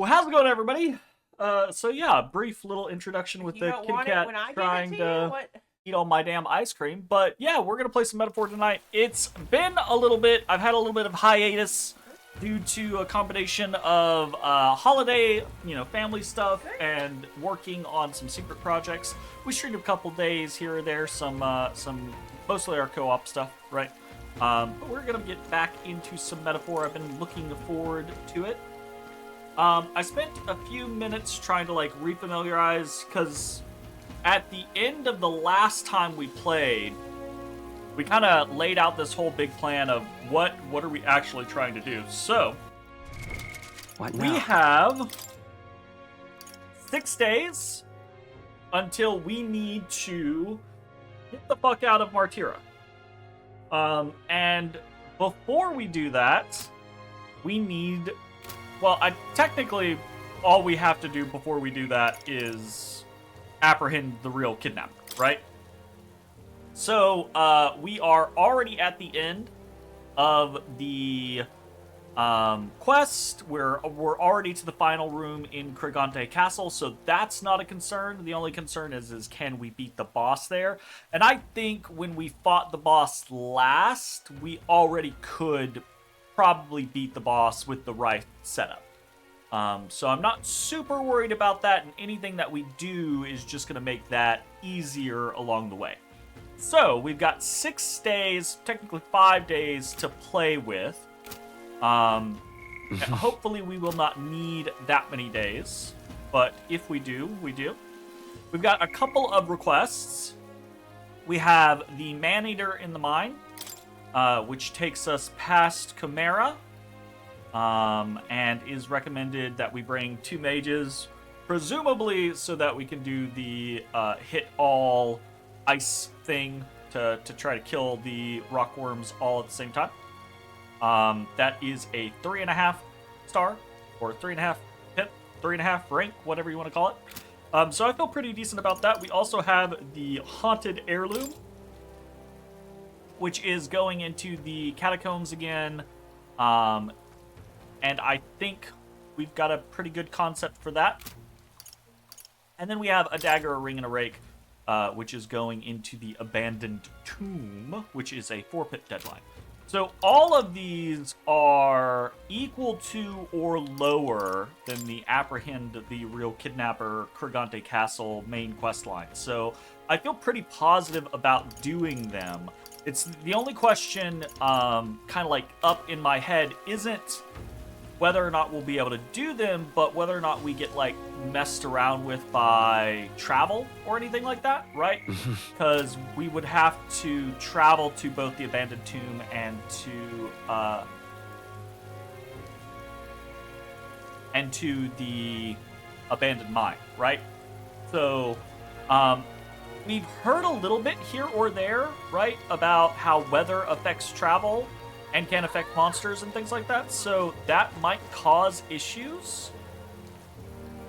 How's it going, everybody? So yeah, brief little introduction with You the don't kitty want it cat when I give it trying to you? to What? eat all my damn ice cream. But yeah, we're gonna play some Metaphor tonight. It's been a little bit. I've had a little bit of hiatus due to a combination of holiday, family stuff, and working on some secret projects. We streamed a couple days here or there, some mostly our co-op stuff, right? But we're gonna get back into some Metaphor. I've been looking forward to it. I spent a few minutes trying to refamiliarize because at the end of the last time we played, we kind of laid out this whole big plan of what are we actually trying to do. So What we now? have 6 days until we need to get the fuck out of Martira. And before we do that, we need. Well, technically, all we have to do before we do that is apprehend the real kidnapper, right? So, we are already at the end of the quest. We're already to the final room in Crigante Castle, so that's not a concern. The only concern is can we beat the boss there? And I think when we fought the boss last, we already could probably beat the boss with the right setup. So I'm not super worried about that, and anything that we do is just going to make that easier along the way. So we've got 6 days, technically 5 days to play with. Hopefully we will not need that many days, but if we do, we do. We've got a couple of requests. We have the Man-Eater in the Mine, which takes us past Chimera, and is recommended that we bring 2 mages, presumably so that we can do the hit all ice thing to try to kill the rockworms all at the same time. That is a 3.5 star, or 3.5 hit, 3.5 rank, whatever you want to call it. So I feel pretty decent about that. We also have the Haunted Heirloom, which is going into the catacombs again. And I think we've got a pretty good concept for that. And then we have a dagger, a ring, and a rake, which is going into the abandoned tomb, which is a 4-pit deadline. So all of these are equal to or lower than the apprehend the real kidnapper Crigante Castle main quest line. So I feel pretty positive about doing them. It's the only question kind of like up in my head isn't whether or not we'll be able to do them, but whether or not we get like messed around with by travel or anything like that, right? Because we would have to travel to both the abandoned tomb and to the abandoned mine, right? So we've heard a little bit here or there, right, about how weather affects travel and can affect monsters and things like that, so that might cause issues.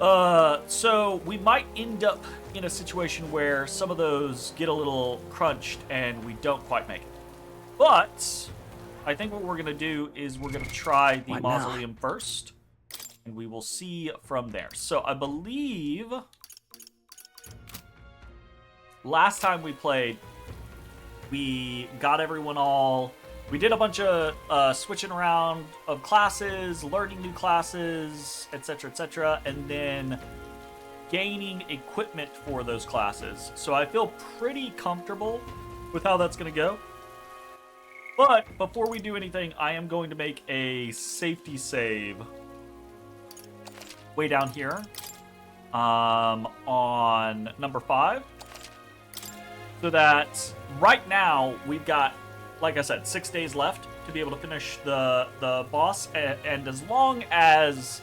So we might end up in a situation where some of those get a little crunched and we don't quite make it. But I think what we're gonna do is we're gonna try the mausoleum first, and we will see from there. So I believe last time we played, we got everyone all. We did a bunch of switching around of classes, learning new classes, etc., and then gaining equipment for those classes. So I feel pretty comfortable with how that's going to go. But before we do anything, I am going to make a safety save way down here on number 5. So that right now we've got, like I said, 6 days left to be able to finish the boss, and as long as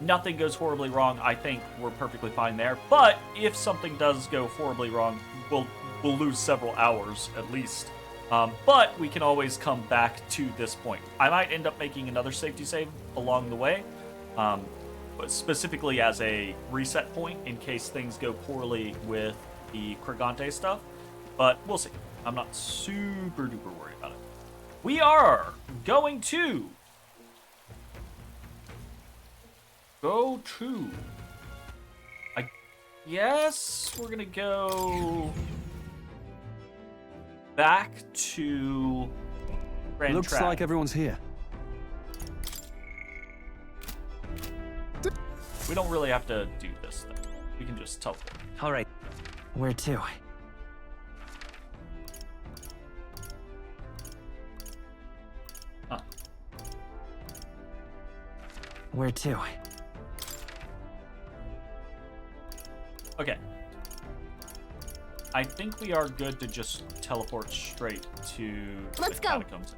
nothing goes horribly wrong, I think we're perfectly fine there. But if something does go horribly wrong, we'll lose several hours at least. But we can always come back to this point. I might end up making another safety save along the way, but specifically as a reset point in case things go poorly with the Crigante stuff. But we'll see. I'm not super duper worried about it. We are going to go to? I guess we're gonna go back to Grand Looks Trap. like everyone's here. We don't really have to do this, though. We can just teleport. All right. Where to? Huh. Where to? Okay. I think we are good to just teleport straight to Let's the go. catacombs.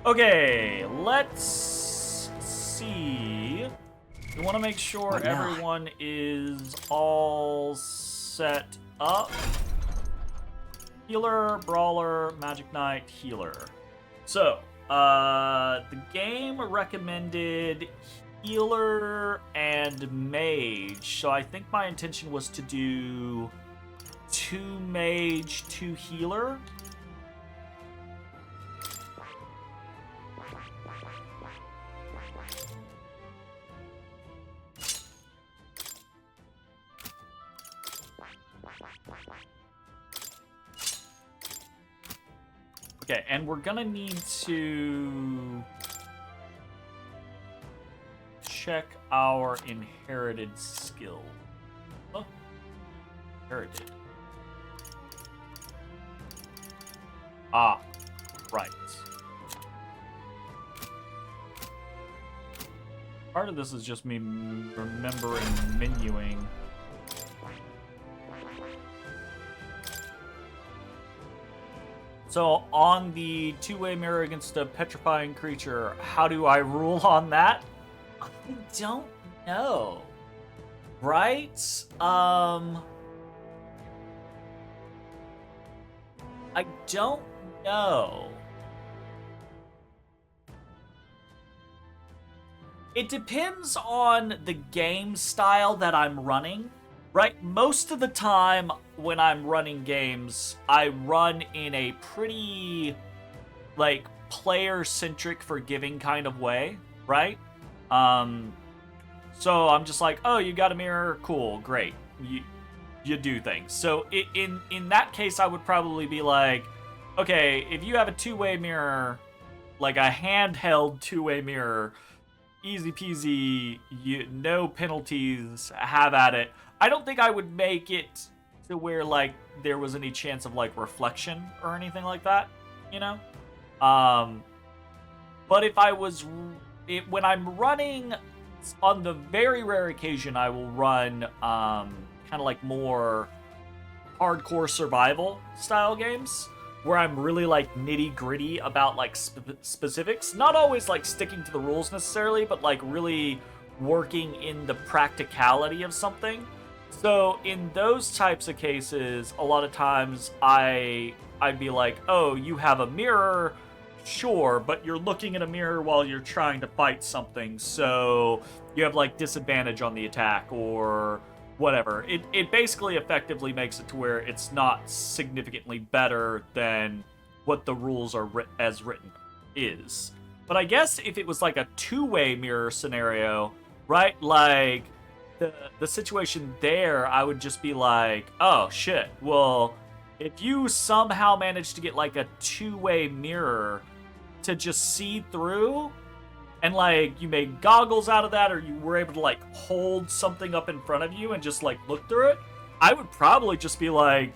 Okay, let's see. We want to make sure What now? everyone is all set up. Healer, brawler, magic knight, healer. So, the game recommended healer and mage. So I think my intention was to do 2 mage, 2 healer. Okay, and we're gonna need to check our inherited skill. Oh, inherited. Ah, right. Part of this is just me remembering menuing. So on the 2-way mirror against a petrifying creature, how do I rule on that? I don't know. Right? I don't know. It depends on the game style that I'm running. Right, most of the time when I'm running games, I run in a pretty, like, player-centric, forgiving kind of way, right? So I'm just like, oh, you got a mirror, cool, great, you do things. So in that case, I would probably be like, okay, if you have a 2-way mirror, like a handheld 2-way mirror, easy peasy, no penalties, have at it. I don't think I would make it to where, like, there was any chance of, like, reflection or anything like that, you know? But if I was... when I'm running, on the very rare occasion, I will run, kind of like more hardcore survival style games, where I'm really, like, nitty-gritty about, like, specifics. Not always, like, sticking to the rules necessarily, but, like, really working in the practicality of something. So in those types of cases, a lot of times I'd be like, oh, you have a mirror, sure, but you're looking at a mirror while you're trying to fight something, so you have, like, disadvantage on the attack or whatever. It basically effectively makes it to where it's not significantly better than what the rules are as written is. But I guess if it was like a 2-way mirror scenario, right, like... The situation there, I would just be like, oh, shit, well, if you somehow manage to get, like, a 2-way mirror to just see through, and, like, you made goggles out of that, or you were able to, like, hold something up in front of you and just, like, look through it, I would probably just be like,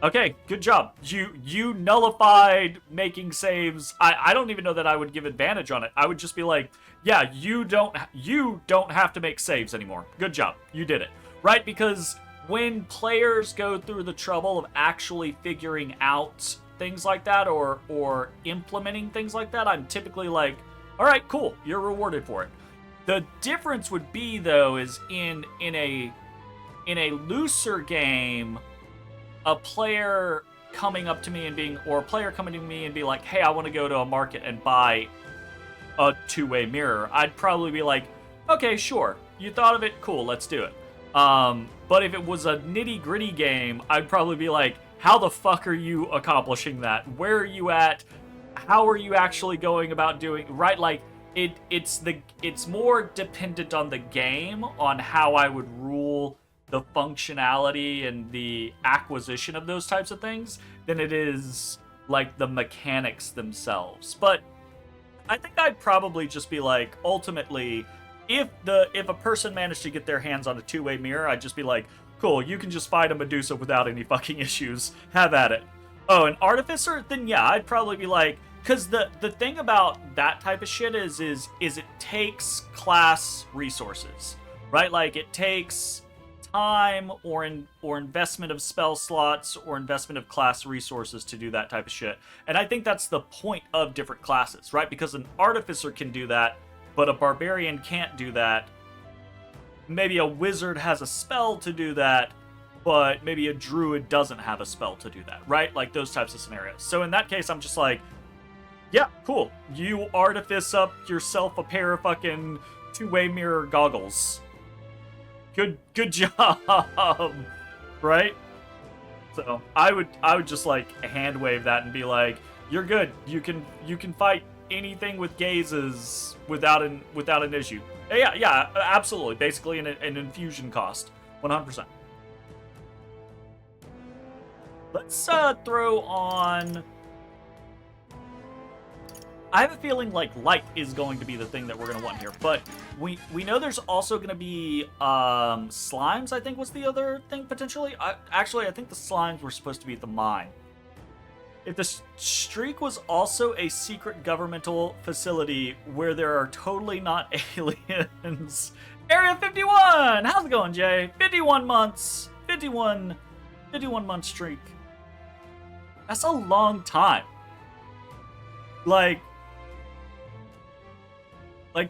okay, good job. You nullified making saves. I don't even know that I would give advantage on it. I would just be like, yeah, you don't have to make saves anymore. Good job. You did it. Right? Because when players go through the trouble of actually figuring out things like that or implementing things like that, I'm typically like, all right, cool. You're rewarded for it. The difference would be, though, is in a looser game, a player coming up to me and being, or a player coming to me and be like, hey, I want to go to a market and buy a 2-way mirror, I'd probably be like, okay, sure, you thought of it, cool, let's do it. But if it was a nitty-gritty game, I'd probably be like, how the fuck are you accomplishing that? Where are you at? How are you actually going about doing right? Like it's more dependent on the game on how I would rule the functionality and the acquisition of those types of things than it is like the mechanics themselves. But I think I'd probably just be like, ultimately, if a person managed to get their hands on a two-way mirror, I'd just be like, cool, you can just fight a Medusa without any fucking issues. Have at it. Oh, an artificer? Then yeah, I'd probably be like, because the thing about that type of shit is it takes class resources, right? Like it takes time or investment of spell slots or investment of class resources to do that type of shit. And I think that's the point of different classes, right? Because an artificer can do that, but a barbarian can't do that. Maybe a wizard has a spell to do that, but maybe a druid doesn't have a spell to do that, right? Like those types of scenarios. So in that case, I'm just like, yeah, cool. You artifice up yourself a pair of fucking two-way mirror goggles. Good job, right? So I would just like hand wave that and be like, you're good. You can fight anything with gazes without an issue. Yeah, absolutely. Basically an infusion cost, 100%. Let's throw on. I have a feeling like light is going to be the thing that we're gonna want here, but we know there's also gonna be slimes. I think was the other thing potentially. I think the slimes were supposed to be at the mine. If the streak was also a secret governmental facility where there are totally not aliens. Area 51! How's it going, Jay? 51 months. 51 month streak. That's a long time. Like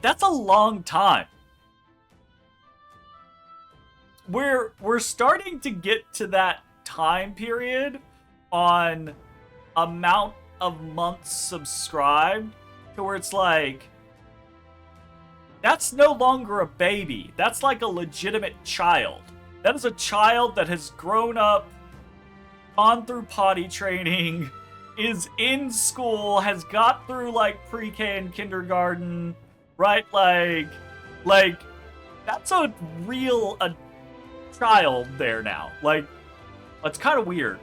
that's a long time. We're starting to get to that time period on amount of months subscribed to where it's like that's no longer a baby. That's like a legitimate child. That is a child that has grown up, gone through potty training, is in school, has got through like pre-K and kindergarten, right? Like that's a real child there now. Like, it's kind of weird.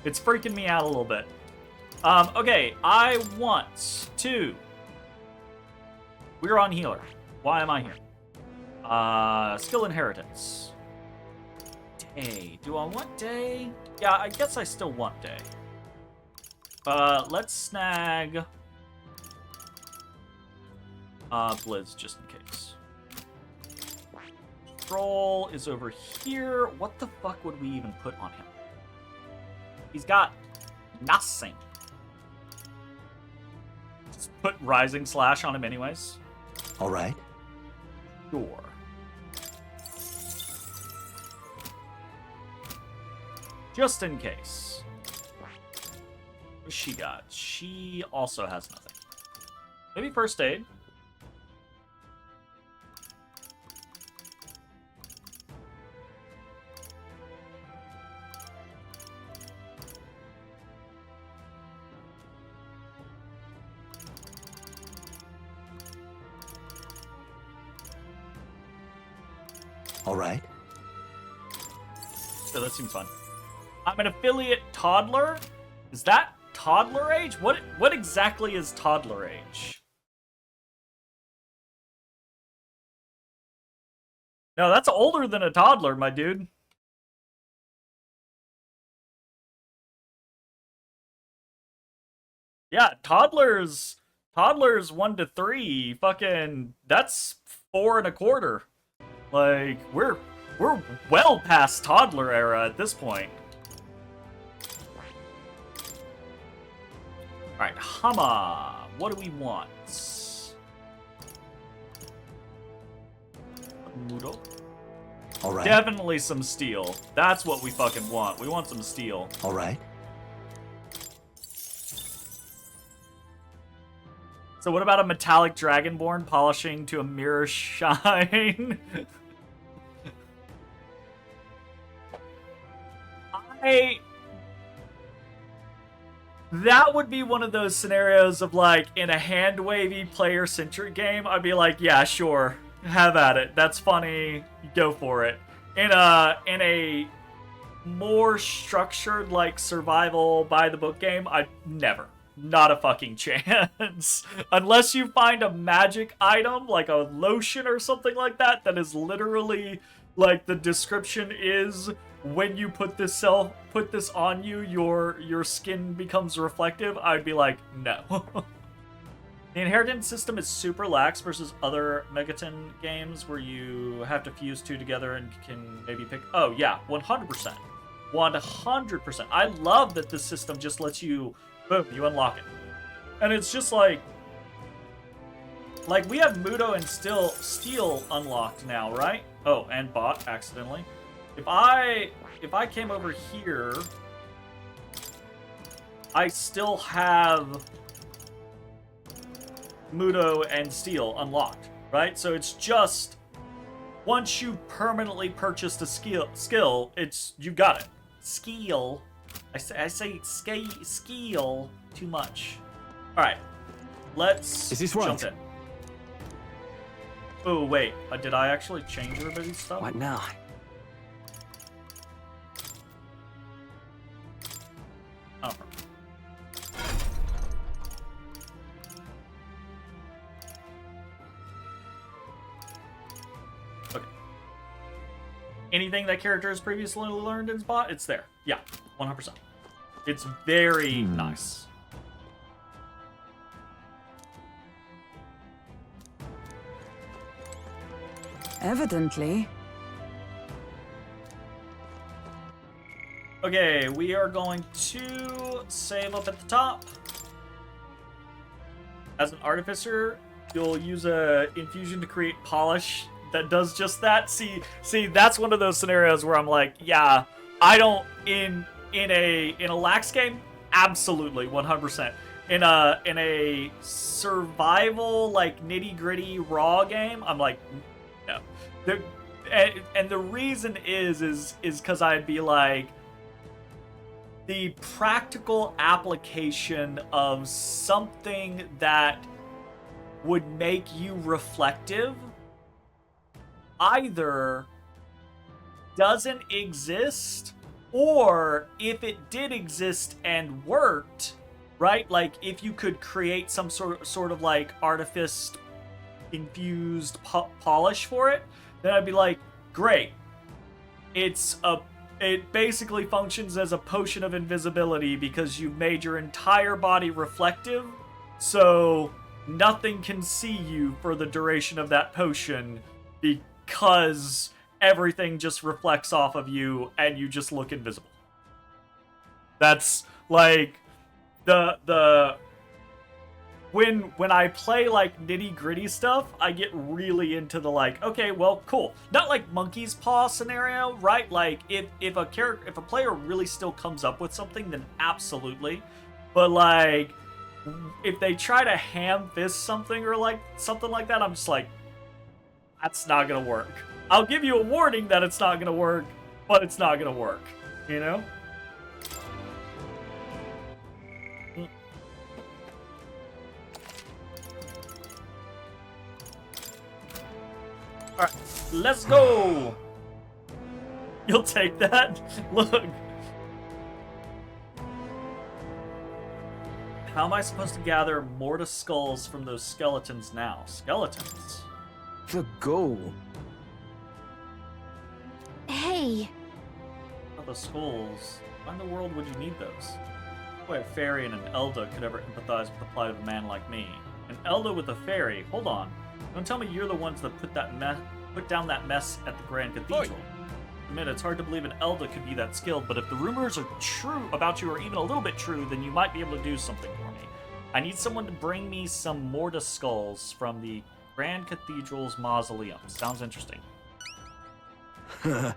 It's freaking me out a little bit. Okay, I want to. We're on healer. Why am I here? Skill inheritance. Day. Do I want day? Yeah, I guess I still want day. Let's snag Blizz just in case. Troll is over here. What the fuck would we even put on him? He's got nothing. Just put Rising Slash on him anyways. All right. Sure. Just in case. What's she got? She also has nothing. Maybe first aid. All right. So that seems fun. I'm an affiliate toddler? Is that toddler age? What exactly is toddler age? No, that's older than a toddler, my dude. Yeah, toddlers 1 to 3, fucking, that's 4 1/4. Like, we're well past toddler era at this point. Alright, Hama. What do we want? Noodle. All right. Definitely some steel. That's what we fucking want. We want some steel. All right. So what about a metallic dragonborn polishing to a mirror shine? That would be one of those scenarios of like in a hand-wavy player-centric game, I'd be like, yeah, sure, have at it. That's funny. Go for it. In a more structured like survival by the book game, I'd never. Not a fucking chance. Unless you find a magic item like a lotion or something like that that is literally like the description is when you put this on you, your skin becomes reflective, I'd be like, no. The inheritance system is super lax versus other Megaton games where you have to fuse two together and can maybe pick... Oh, yeah, 100%. 100%. I love that this system just lets you... Boom, you unlock it. And it's just like we have Muto and Steel unlocked now, right? Oh, and Bot, accidentally. If I came over here, I still have Muto and Steel unlocked, right? So it's just once you permanently purchased a skill, it's you got it. Skill. I say skill too much. All right, let's jump in. Oh wait, did I actually change everybody's stuff? What now? Oh. Okay. Anything that character has previously learned in Spot, it's there. Yeah, 100%. It's very nice. Evidently. Okay, we are going to save up at the top. As an artificer, you'll use a infusion to create polish that does just that. See, that's one of those scenarios where I'm like, yeah, I don't in a lax game, absolutely 100%. In a survival like nitty-gritty raw game, I'm like, no. And the reason is because I'd be like, the practical application of something that would make you reflective either doesn't exist, or if it did exist and worked, right? Like if you could create some sort of like artifice infused polish for it, then I'd be like, great. It basically functions as a potion of invisibility because you've made your entire body reflective, so nothing can see you for the duration of that potion because everything just reflects off of you and you just look invisible. That's like when I play like nitty-gritty stuff, I get really into the like, okay, well, cool. Not like monkey's paw scenario, right? Like if a player really still comes up with something, then absolutely. But like if they try to ham fist something or like something like that, I'm just like, that's not gonna work. I'll give you a warning that it's not gonna work, but it's not gonna work, you know? Alright, let's go! You'll take that? Look. How am I supposed to gather Mortis skulls from those skeletons now? Skeletons? The goal. Hey. Oh, the skulls. Why in the world would you need those? No way a fairy and an Elda could ever empathize with the plight of a man like me. An Elda with a fairy? Hold on. Don't tell me you're the ones that put down that mess at the Grand Cathedral. Admit, it's hard to believe an Elda could be that skilled, but if the rumors are true about you, or even a little bit true, then you might be able to do something for me. I need someone to bring me some Mortis skulls from the Grand Cathedral's mausoleum. Sounds interesting. The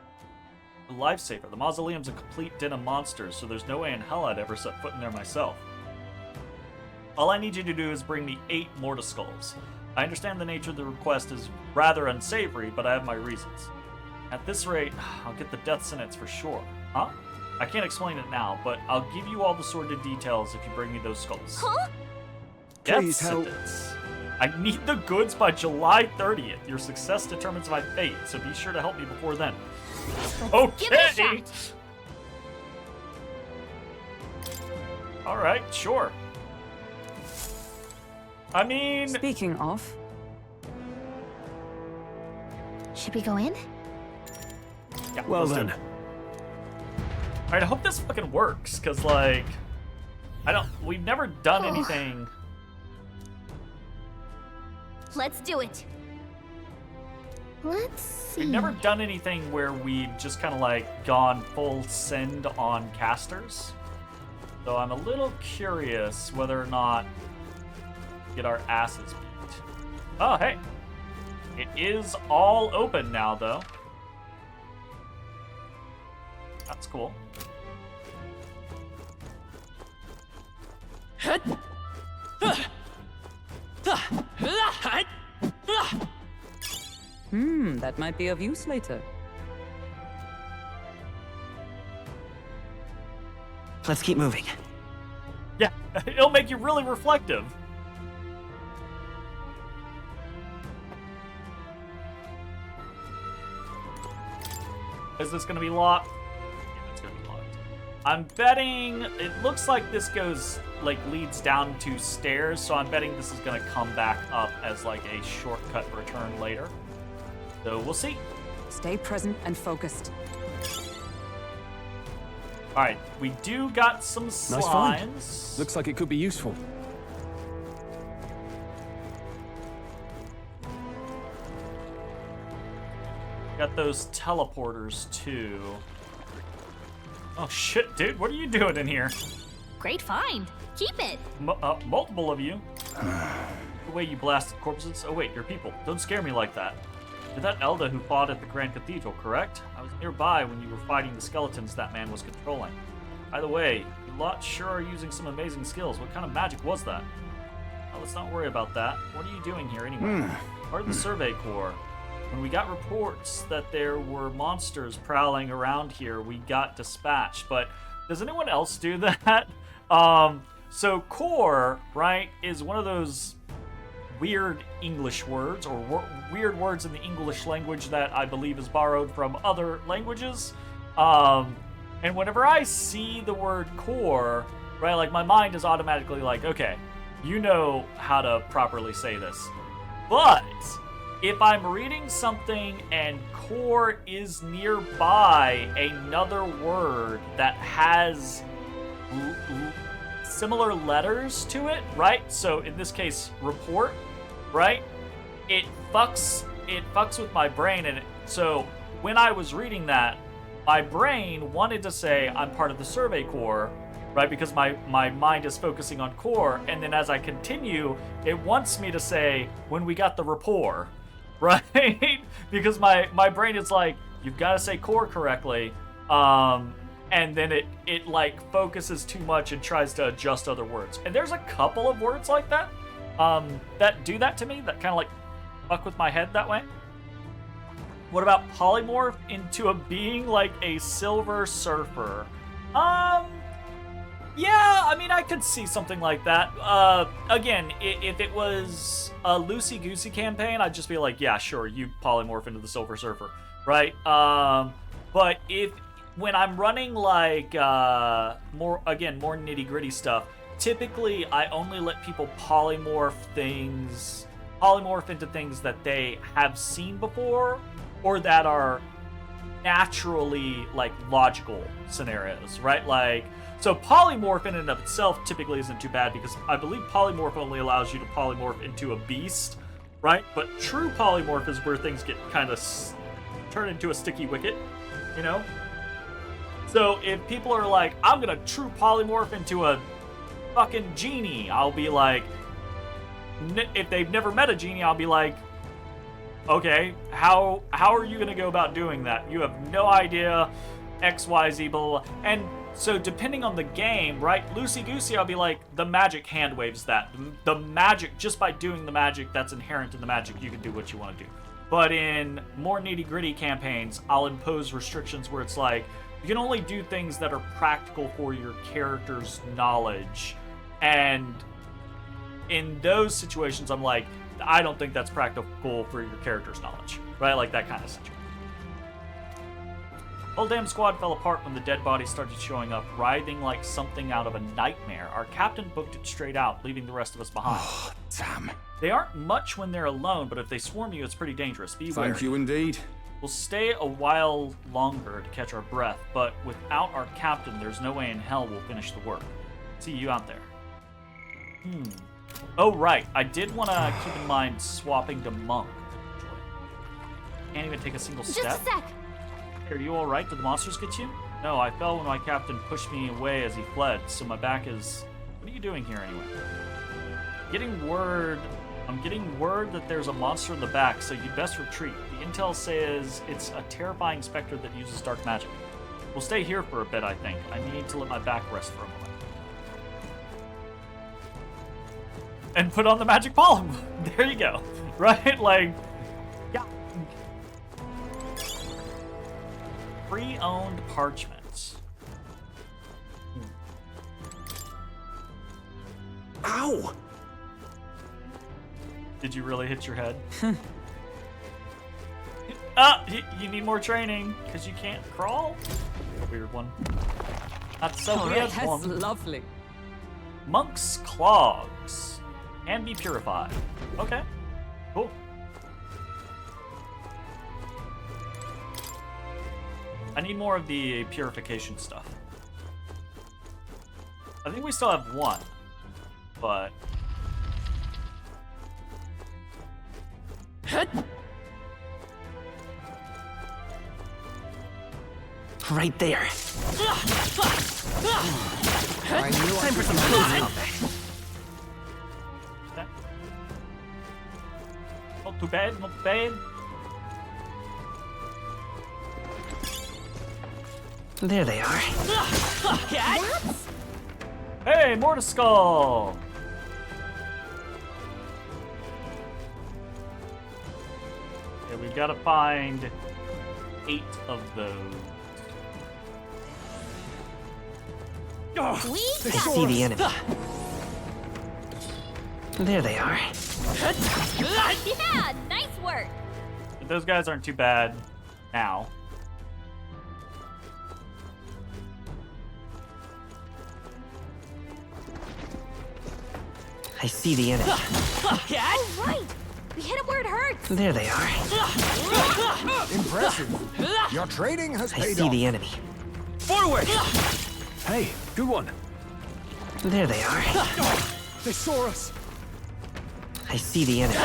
lifesaver. The mausoleum's a complete den of monsters, so there's no way in hell I'd ever set foot in there myself. All I need you to do is bring me 8 Mortis skulls. I understand the nature of the request is rather unsavory, but I have my reasons. At this rate, I'll get the death sentence for sure. Huh? I can't explain it now, but I'll give you all the sordid details if you bring me those skulls. Huh? Death Please help. sentence. I need the goods by July 30th. Your success determines my fate, so be sure to help me before then. Give it a Okay. shot. All right, sure. I mean, Speaking of, Should we go in? yeah, Well let's do then. it. All right, I hope this fucking works, cause like, we've never done anything. Let's do it. Let's see. We've never done anything where we've just kind of like gone full send on casters. So I'm a little curious whether or not we get our asses beat. Oh, hey. It is all open now, though. That's cool. that might be of use later. Let's keep moving. Yeah, it'll make you really reflective. Is this gonna be locked? Yeah, it's gonna be locked. I'm betting it looks like this goes leads down to stairs, so I'm betting this is gonna come back up as like a shortcut return later. So we'll see. Stay present and focused. All right, we do got some Nice find. slimes. Looks like it could be useful. Got those teleporters too. Oh shit, dude, what are you doing in here? Great find. Keep it. Multiple of you. The way you blasted corpses. Oh wait, you're people. Don't scare me like that. You're that Elda who fought at the Grand Cathedral, correct? I was nearby when you were fighting the skeletons that man was controlling. By the way, you lot sure are using some amazing skills. What kind of magic was that? Well, let's not worry about that. What are you doing here anyway? Part of the Survey Corps. When we got reports that there were monsters prowling around here, we got dispatched. But does anyone else do that? So core, right, is one of those weird English words, or weird words in the English language that I believe is borrowed from other languages. And whenever I see the word core, right, like my mind is automatically like, okay, you know how to properly say this. But if I'm reading something and core is nearby another word that has similar letters to it, right? So in this case, report, right? It fucks with my brain, and so when I was reading that, my brain wanted to say I'm part of the Survey Corps, right? Because my mind is focusing on core, and then as I continue, it wants me to say when we got the rapport, right? Because my brain is like, you've got to say core correctly, and then it like focuses too much and tries to adjust other words. And there's a couple of words like that that do that to me, that kind of like fuck with my head that way. What about polymorph into a being like a Silver Surfer? Yeah, I mean, I could see something like that. Again, if it was a loosey-goosey campaign, I'd just be like, yeah, sure, you polymorph into the Silver Surfer, right? But when I'm running like more nitty-gritty stuff, typically I only let people polymorph into things that they have seen before, or that are naturally like logical scenarios, right? Like, so polymorph in and of itself typically isn't too bad, because I believe polymorph only allows you to polymorph into a beast, right? But true polymorph is where things get kind of turn into a sticky wicket, you know? So if people are like, I'm gonna true polymorph into a fucking genie, I'll be like, if they've never met a genie, I'll be like, okay, how are you gonna go about doing that? You have no idea, X, Y, Z, blah, blah, blah. And so depending on the game, right, loosey-goosey, I'll be like, the magic hand waves that. The magic, just by doing the magic that's inherent in the magic, you can do what you want to do. But in more nitty-gritty campaigns, I'll impose restrictions where it's like, you can only do things that are practical for your character's knowledge. And in those situations, I'm like, I don't think that's practical for your character's knowledge. Right? Like that kind of situation. Whole damn squad fell apart when the dead bodies started showing up, writhing like something out of a nightmare. Our captain booked it straight out, leaving the rest of us behind. Oh, damn. They aren't much when they're alone, but if they swarm you, it's pretty dangerous. Be wary. Thank you indeed. We'll stay a while longer to catch our breath, but without our captain, there's no way in hell we'll finish the work. See you out there. Oh, right. I did want to keep in mind swapping to monk. Can't even take a single step. Just a sec. Are you alright? Did the monsters get you? No, I fell when my captain pushed me away as he fled, so my back is... What are you doing here anyway? I'm getting word that there's a monster in the back, so you'd best retreat. The intel says it's a terrifying specter that uses dark magic. We'll stay here for a bit, I think. I need to let my back rest for a moment. And put on the magic palm! There you go. Right? Like... Yeah. Pre-owned parchments. Ow! Did you really hit your head? You need more training because you can't crawl? A weird one. That's so Oh, weird that's one. lovely. Monk's clogs can be purified. Okay, cool. I need more of the purification stuff. I think we still have one, but... Right there. Time for some close combat. Okay. Not too bad, not bad. There they are. Hey, Mortis Skull! Okay, we've got to find 8 of those. We I got see the enemy. There they are. Yeah, nice work. Those guys aren't too bad now. I see the enemy. All right. We hit him where it hurts. There they are. Impressive. Your training has I paid see off. the enemy. Forward! Hey, good one. There they are. They saw us. I see the enemy.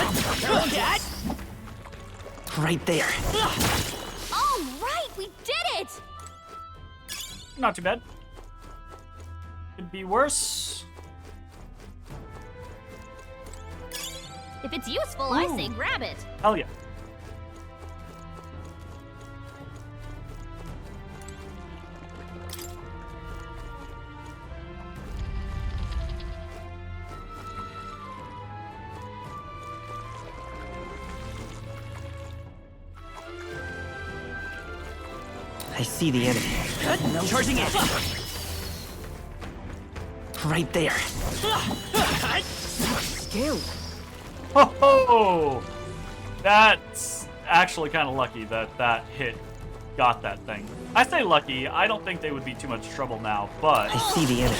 Right there. All right, we did it. Not too bad. Could be worse. If it's useful, I say grab it. Hell yeah. I see the enemy. Charging in. Right there. Scale. Ho ho! That's actually kind of lucky that that hit got that thing. I say lucky. I don't think they would be too much trouble now, but I see the enemy.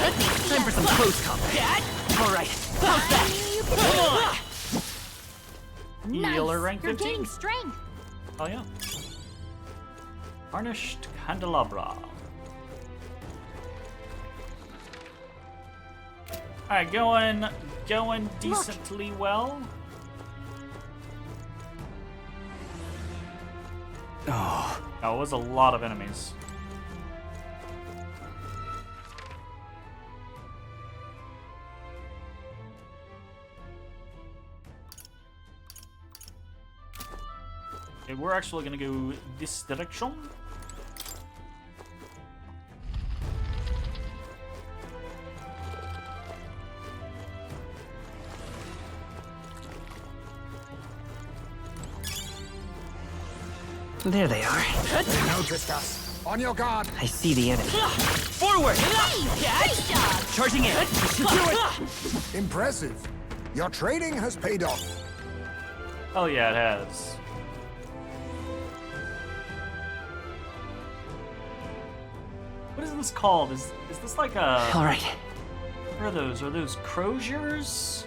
Time for some close combat. All right. healer Nice. rank You're 15. gaining strength. Oh yeah. Varnished candelabra. All right, going decently well. Oh, That was a lot of enemies. Okay, we're actually gonna go this direction. There they are. They noticed us. On your guard. I see the enemy. Forward! Great job. Charging in. This should do it. Impressive. Your trading has paid off. Oh yeah, it has. What is this called? Is this like a... All right. What are those? Are those croziers?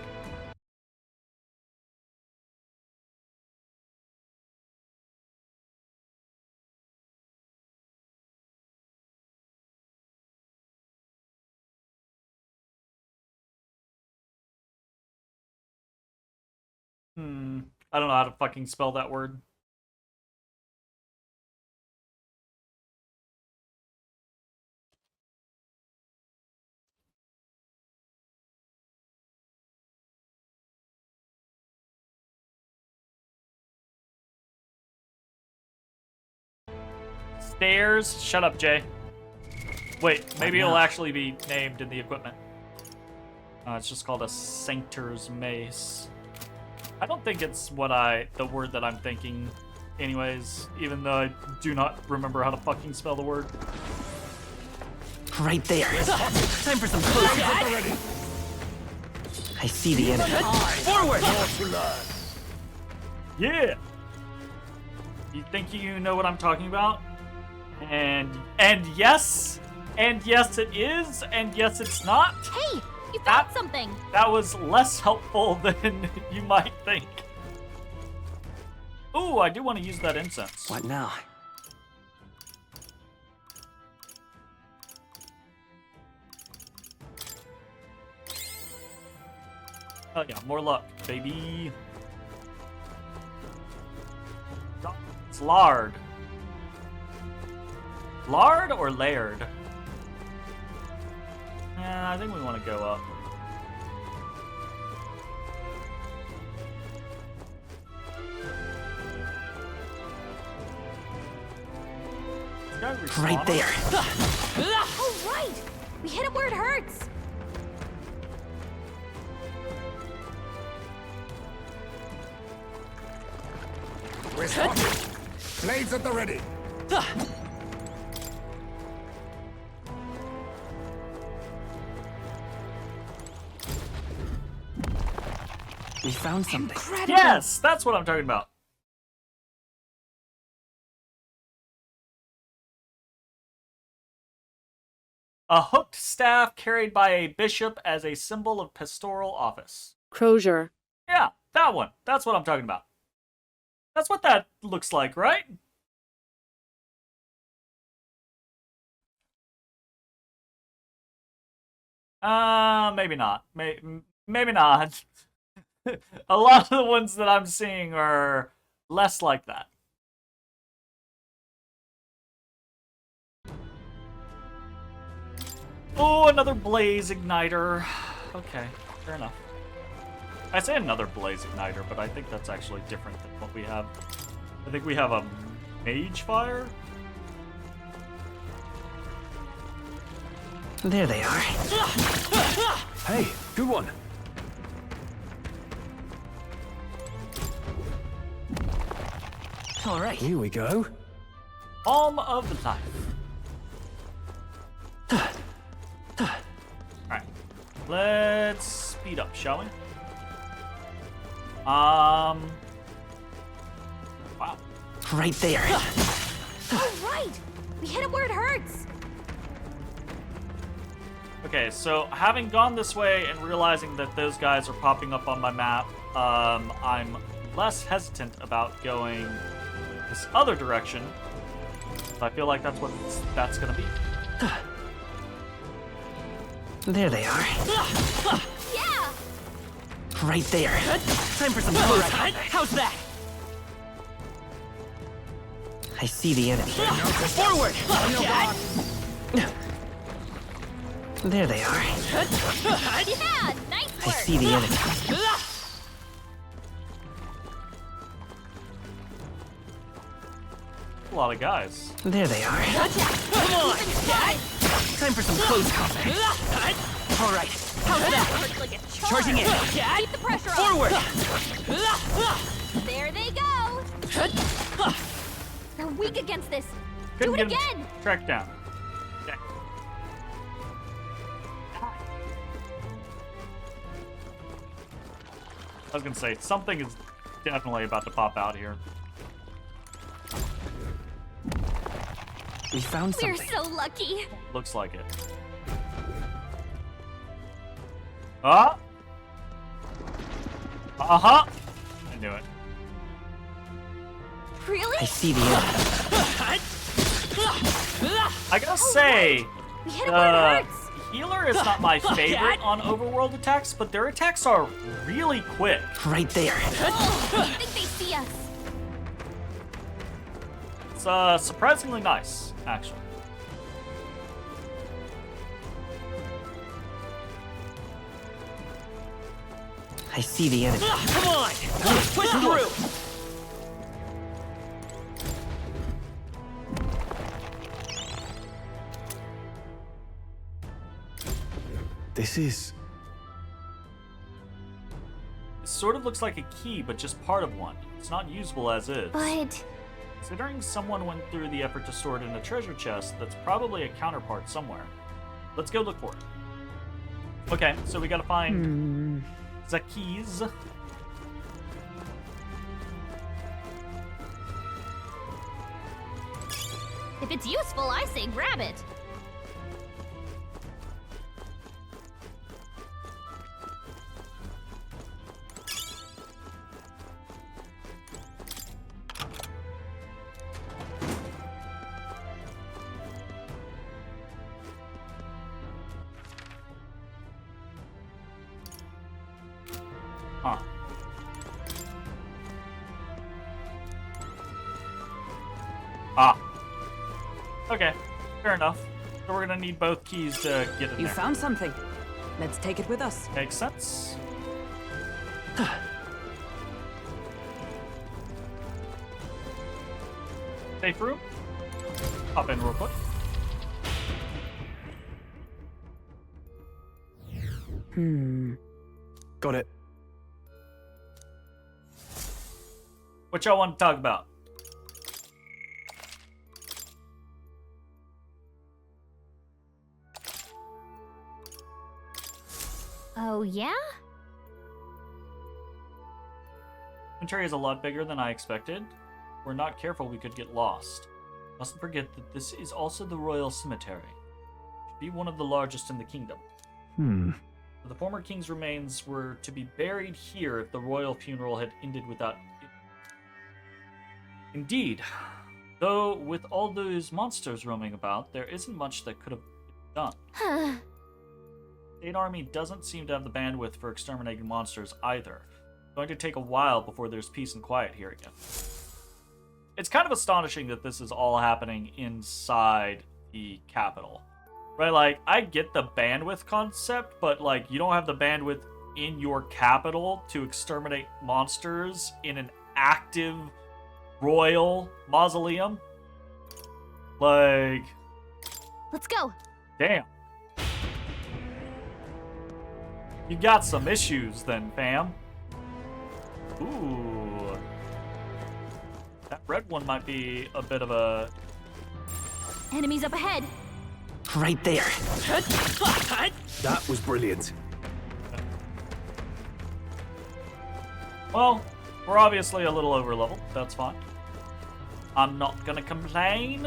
I don't know how to fucking spell that word. Stairs? Shut up, Jay. Wait, maybe it'll actually be named in the equipment. It's just called a Sanctor's Mace. I don't think it's the word that I'm thinking anyways, even though I do not remember how to fucking spell the word. Right there. Time for some close combat. I see the enemy. Forward! Yeah! You think you know what I'm talking about? And yes! And yes it is, and yes it's not. Hey, you found something. That was less helpful than you might think. Ooh, I do want to use that incense. What now? Oh yeah, more luck, baby. It's lard. Lard or layered? Yeah, I think we want to go up. Right there. Oh, right. We hit him where it hurts. We're spotted. Blades at the ready. We found something. Incredible. Yes, that's what I'm talking about. A hooked staff carried by a bishop as a symbol of pastoral office. Crozier. Yeah, that one. That's what I'm talking about. That's what that looks like, right? Maybe not. Maybe not. A lot of the ones that I'm seeing are less like that. Oh, another blaze igniter. Okay, fair enough. I say another blaze igniter, but I think that's actually different than what we have. I think we have a mage fire. There they are. Hey, good one. All right. Here we go. Palm of the Life. Alright. Let's speed up, shall we? Wow. Right there. Oh, right. We hit him where it hurts. Okay, so having gone this way and realizing that those guys are popping up on my map, I'm less hesitant about going this other direction. I feel like that's what that's gonna be. There they are. Yeah. Right there. Time for some close combat. How's that? I see the enemy. Forward! There they are. Yeah, nice I work. see the enemy. A lot of guys. There they are. Come on, Dad. Time for some close combat. All right. How's that? Hurts like a charm. Charging in. Keep the pressure on. Forward! There they go. They're weak against this. Couldn't Do it get him again. tracked down. Okay. I was gonna say, something is definitely about to pop out here. We found We're something. so lucky. Looks like it. Ah! Uh-huh! I knew it. Really? I see the enemy. I gotta say, We hit him where it the hurts. healer is not my favorite on overworld attacks, but their attacks are really quick. Right there. I think they see us. It's surprisingly nice, actually. I see the enemy. Come on! Let's push through! This is... It sort of looks like a key, but just part of one. It's not usable as is. But Considering someone went through the effort to store it in a treasure chest, that's probably a counterpart somewhere. Let's go look for it. Okay, so we gotta find the keys. if it's useful, I say grab it. Huh. Ah. Okay, fair enough. So we're gonna need both keys to get in You there. found something. Let's take it with us. Makes sense. Safe room. Hop in real quick. Got it. What y'all want to talk about? Oh, yeah? Inventory is a lot bigger than I expected. If we're not careful, we could get lost. Mustn't forget that this is also the royal cemetery. Should be one of the largest in the kingdom. The former king's remains were to be buried here if the royal funeral had ended without... Indeed. Though, with all those monsters roaming about, there isn't much that could have been done. State army doesn't seem to have the bandwidth for exterminating monsters either. It's going to take a while before there's peace and quiet here again. It's kind of astonishing that this is all happening inside the capital. Right, like, I get the bandwidth concept, but, like, you don't have the bandwidth in your capital to exterminate monsters in an active royal mausoleum. Like, Let's go. damn. You got some issues then, fam. Ooh. That red one might be a bit of a... Enemies up ahead. Right there. That was brilliant. Well, we're obviously a little over leveled. That's fine. I'm not gonna complain.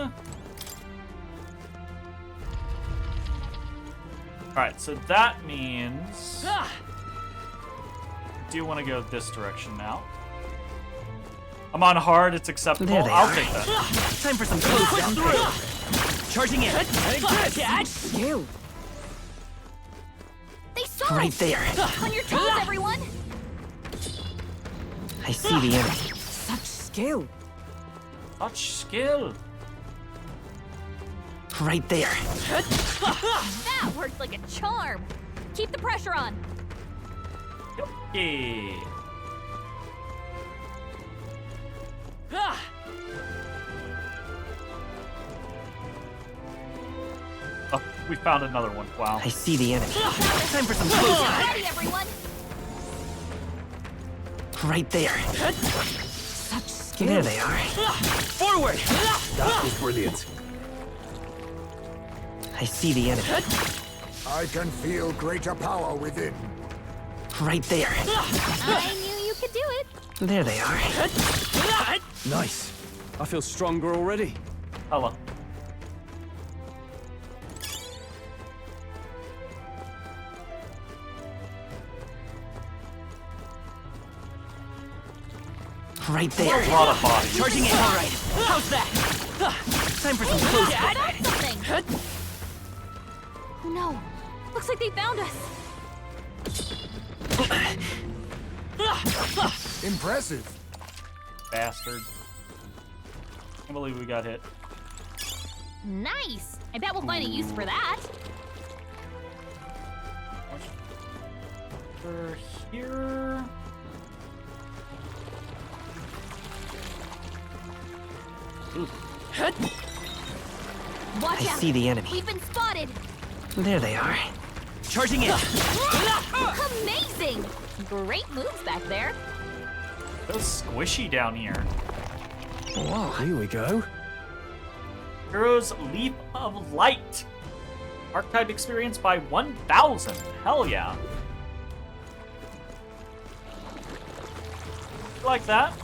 Alright, so that means... I do want to go this direction now. I'm on hard, it's acceptable. There they I'll are. take that. Time for some close down. Charging in. You. They saw Right us. there. On your toes, everyone. I see the enemy. Such skill. Such skill. Right there. That worked like a charm. Keep the pressure on. Yeah. Oh, we found another one. Wow. I see the enemy. Time for some close down. Ready, everyone. Right there. Such skill. There they are. Forward! That was brilliant. I see the enemy. I can feel greater power within. Right there. I knew you could do it. There they are. Nice. I feel stronger already. Hello. Right A there. lot of bodies. Charging in. All right. How's that? Time for some close Found something. Oh no. Looks like they found us. Impressive. Bastard. Can't believe we got hit. Nice. I bet we'll find a use for that. Over here. Watch I out. see the enemy. We've been spotted. There they are. Charging in. Amazing. Great moves back there. Feels squishy down here. Wow, here we go. Hero's Leap of Light. Archetype experience by 1,000. Hell yeah. Like that.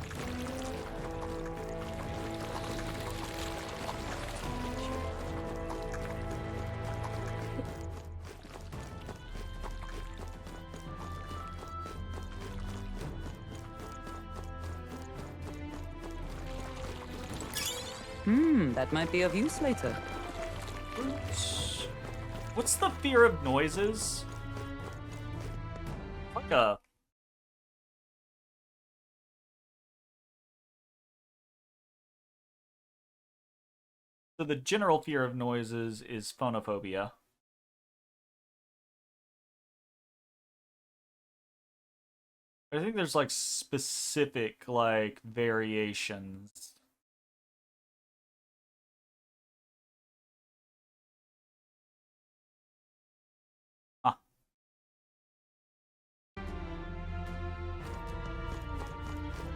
That might be of use later. What's the fear of noises? Like a... So the general fear of noises is phonophobia. I think there's like specific like variations.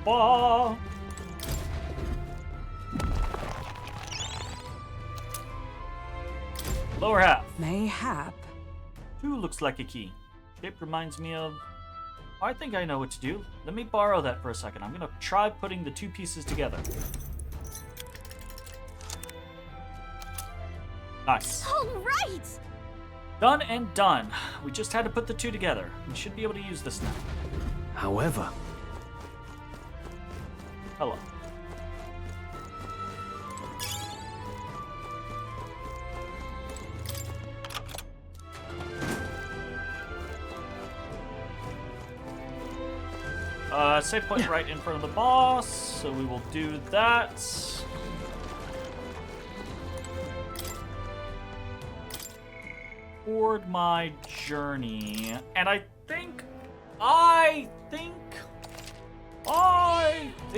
Ah. Lower half. Mayhap. 2 looks like a key. Shape reminds me of... I think I know what to do. Let me borrow that for a second. I'm gonna try putting the 2 pieces together. Nice. All right. Done and done. We just had to put the 2 together. We should be able to use this now. However, Hello. Save point right in front of the boss, so we will do that. Toward my journey, and I think.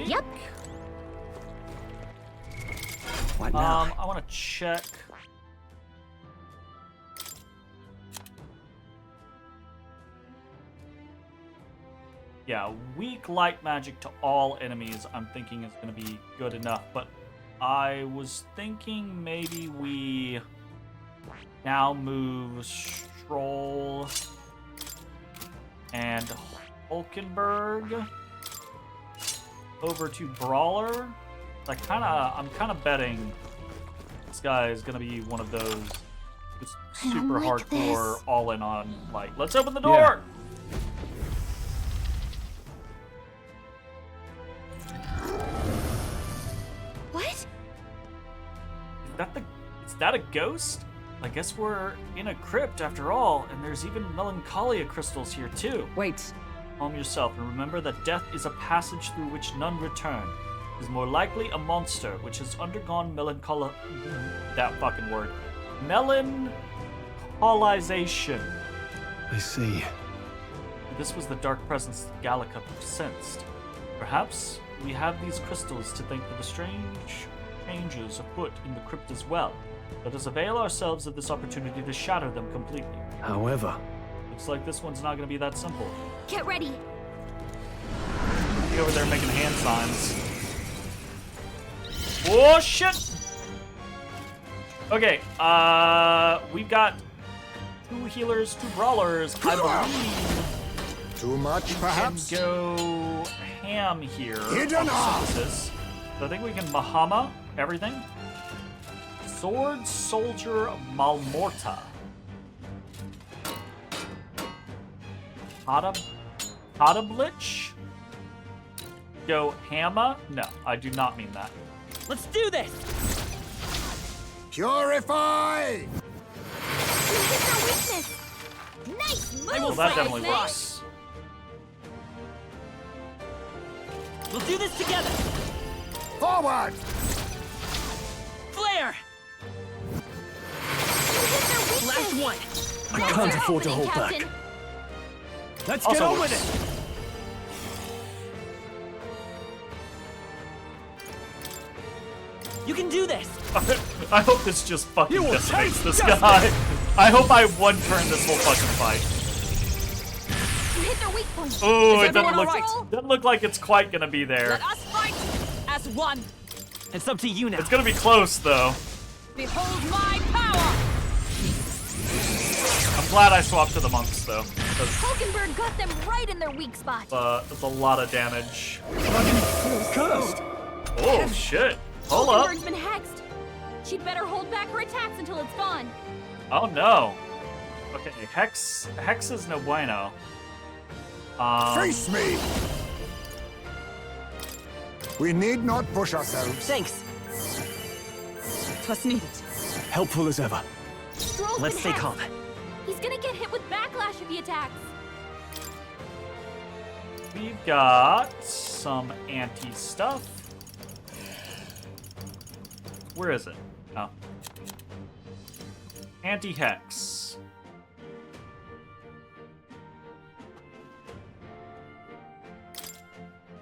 Yep. what now? I want to check. Yeah, weak light magic to all enemies, I'm thinking is going to be good enough. But I was thinking maybe we now move Stroll and Hulkenberg over to Brawler. I'm kind of betting this guy is going to be one of those just I don't super like hardcore, this. all in on, like, let's open the door! What? Is that a ghost? I guess we're in a crypt after all, and there's even melancholia crystals here too. Wait. Calm yourself and remember that death is a passage through which none return. It is more likely a monster which has undergone that fucking word. Melancholization. I see. This was the dark presence that Gallica sensed. Perhaps we have these crystals to thank for the strange changes afoot in the crypt as well. Let us avail ourselves of this opportunity to shatter them completely. However, Looks like this one's not going to be that simple. Get ready. Be over there making hand signs. Oh, shit! Okay, we've got 2 healers, 2 brawlers. I believe Too much, perhaps? can go ham here. Hidden on synthesis. So I think we can Bahama everything. Sword Soldier Malmorta. Hottablich? Go Hammer? No, I do not mean that. Let's do this! Purify! You hit their weakness. Nice move, I will Well, that fight definitely with works. We'll do this together! Forward! Flare! You hit their weakness. Last one! I That's can't your afford to opening, hold Captain. back. Let's Also get on works. with it! You can do this! I hope this just fucking You will decimates taste this justice. guy. I hope I one-turn this whole fucking fight. You hit their weak point. Oh, Is it doesn't everyone look, alright? doesn't look like it's quite gonna be there. Let us fight as one. It's up to you now. It's gonna be close, though. Behold my power. I'm glad I swapped to the monks, though. Hulkenberg got them right in their weak spot. That's a lot of damage. Cursed! Oh, shit. Hold up. Hulkenberg's been hexed. She'd better hold back her attacks until it's gone. Oh, no. Okay, Hex is no bueno. Face me! We need not push ourselves. Thanks. Twas needed. Helpful as ever. Stroll's Let's been stay hexed. calm. He's gonna get hit with backlash if he attacks. We've got some anti-stuff. Where is it? Oh. Anti-hex.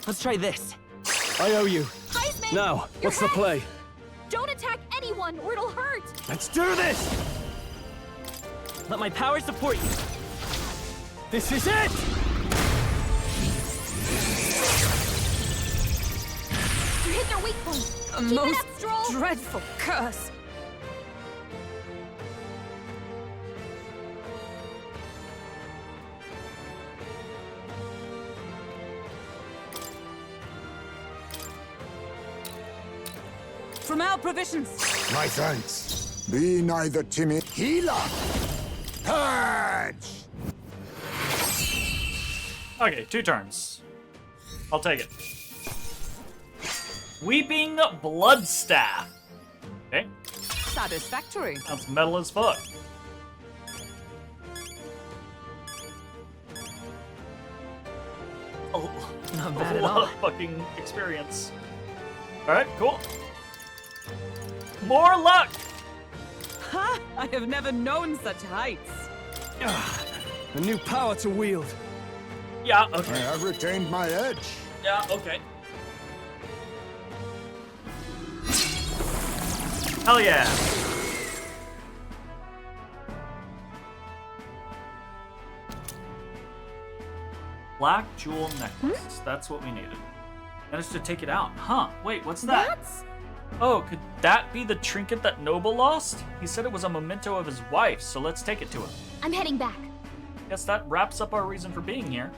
Let's try this. I owe you. Heisman, Now, your what's the hex. play? Don't attack anyone or it'll hurt. Let's do this! Let my power support you. This is it! You hit their weak point. A Keep it most up, Stroll. dreadful curse. From our provisions. My thanks. Be neither timid. Healer! Purge! Okay, 2 turns. I'll take it. Weeping Bloodstaff. Okay, Satisfactory. that's metal as fuck. Oh, Not a bad at lot all. of fucking experience. Alright, cool. More luck! Ha! I have never known such heights. A new power to wield. Yeah, I okay. have retained my edge. Yeah, okay. Hell yeah! Black jewel necklace. That's what we needed. Managed to take it out. Huh. Wait, what's that? That's Oh, could that be the trinket that Noble lost? He said it was a memento of his wife, so let's take it to him. I'm heading back. Guess that wraps up our reason for being here.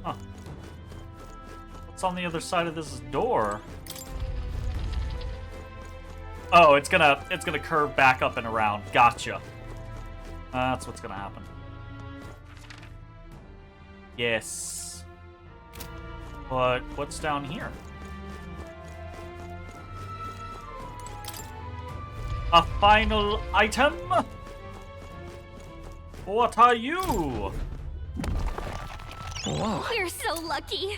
Huh. What's on the other side of this door? Oh, it's gonna curve back up and around. Gotcha. That's what's gonna happen. Yes. But what's down here? A final item? What are you? We're so lucky.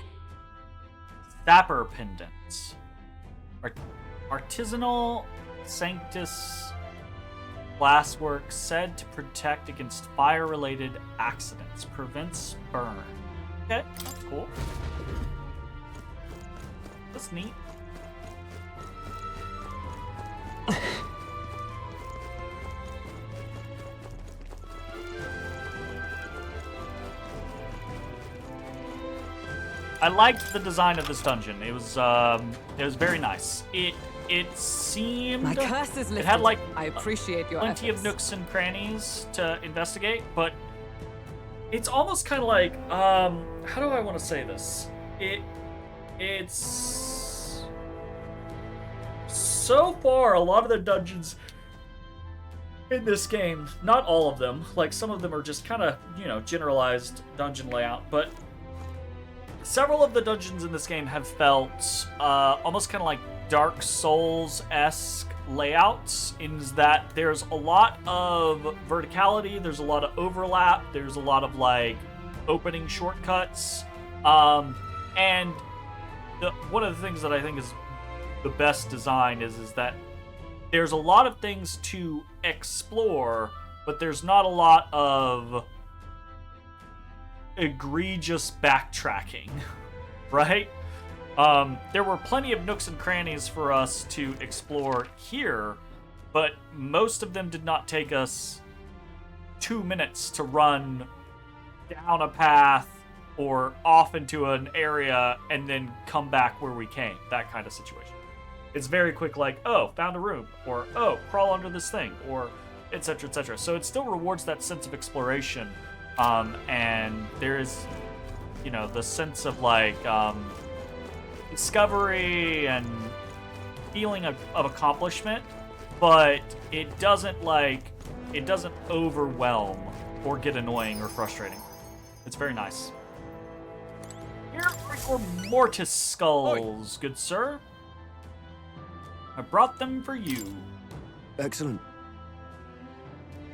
Dapper pendants. Artisanal Sanctus glasswork said to protect against fire-related accidents. Prevents burn. Okay, that's cool. That's neat. I liked the design of this dungeon. It was very nice. It seemed My curse is lifted. it had like I appreciate your plenty efforts. of nooks and crannies to investigate, but it's almost kind of like how do I want to say this? It's so far a lot of the dungeons in this game, not all of them, like some of them are just kind of, you know, generalized dungeon layout, but several of the dungeons in this game have felt almost kind of like Dark Souls-esque layouts, in that there's a lot of verticality, there's a lot of overlap, there's a lot of like opening shortcuts, and one of the things that I think is the best design is that there's a lot of things to explore, but there's not a lot of egregious backtracking, right? There were plenty of nooks and crannies for us to explore here, but most of them did not take us 2 minutes to run down a path or off into an area and then come back where we came, that kind of situation. It's very quick, like, oh, found a room, or oh, crawl under this thing, or etc., etc. So it still rewards that sense of exploration, and there is, you know, the sense of like discovery and feeling of accomplishment, but it doesn't overwhelm or get annoying or frustrating. It's very nice. Here are your mortis skulls, good sir. I brought them for you. Excellent.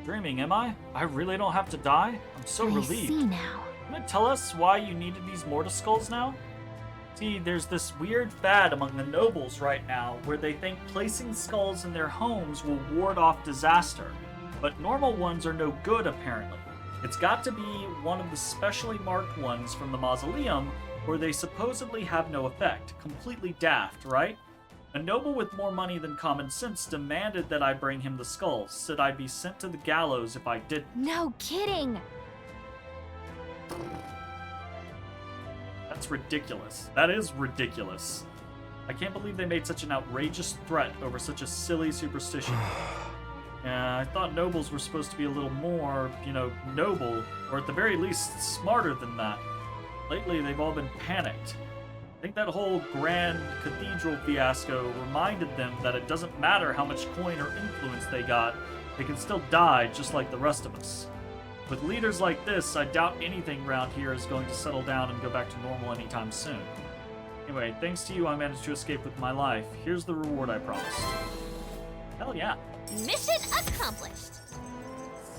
Dreaming, am I? I really don't have to die? I'm so relieved. I see now. Can you tell us why you needed these mortis skulls now? See, there's this weird fad among the nobles right now where they think placing skulls in their homes will ward off disaster. But normal ones are no good, apparently. It's got to be one of the specially marked ones from the mausoleum where they supposedly have no effect. Completely daft, right? A noble with more money than common sense demanded that I bring him the skulls, said I'd be sent to the gallows if I didn't. No kidding. That's ridiculous. That is ridiculous. I can't believe they made such an outrageous threat over such a silly superstition. Yeah, I thought nobles were supposed to be a little more, you know, noble, or at the very least, smarter than that. Lately, they've all been panicked. I think that whole grand cathedral fiasco reminded them that it doesn't matter how much coin or influence they got, they can still die just like the rest of us. With leaders like this, I doubt anything around here is going to settle down and go back to normal anytime soon. Anyway, thanks to you, I managed to escape with my life. Here's the reward I promised. Hell yeah. Mission accomplished.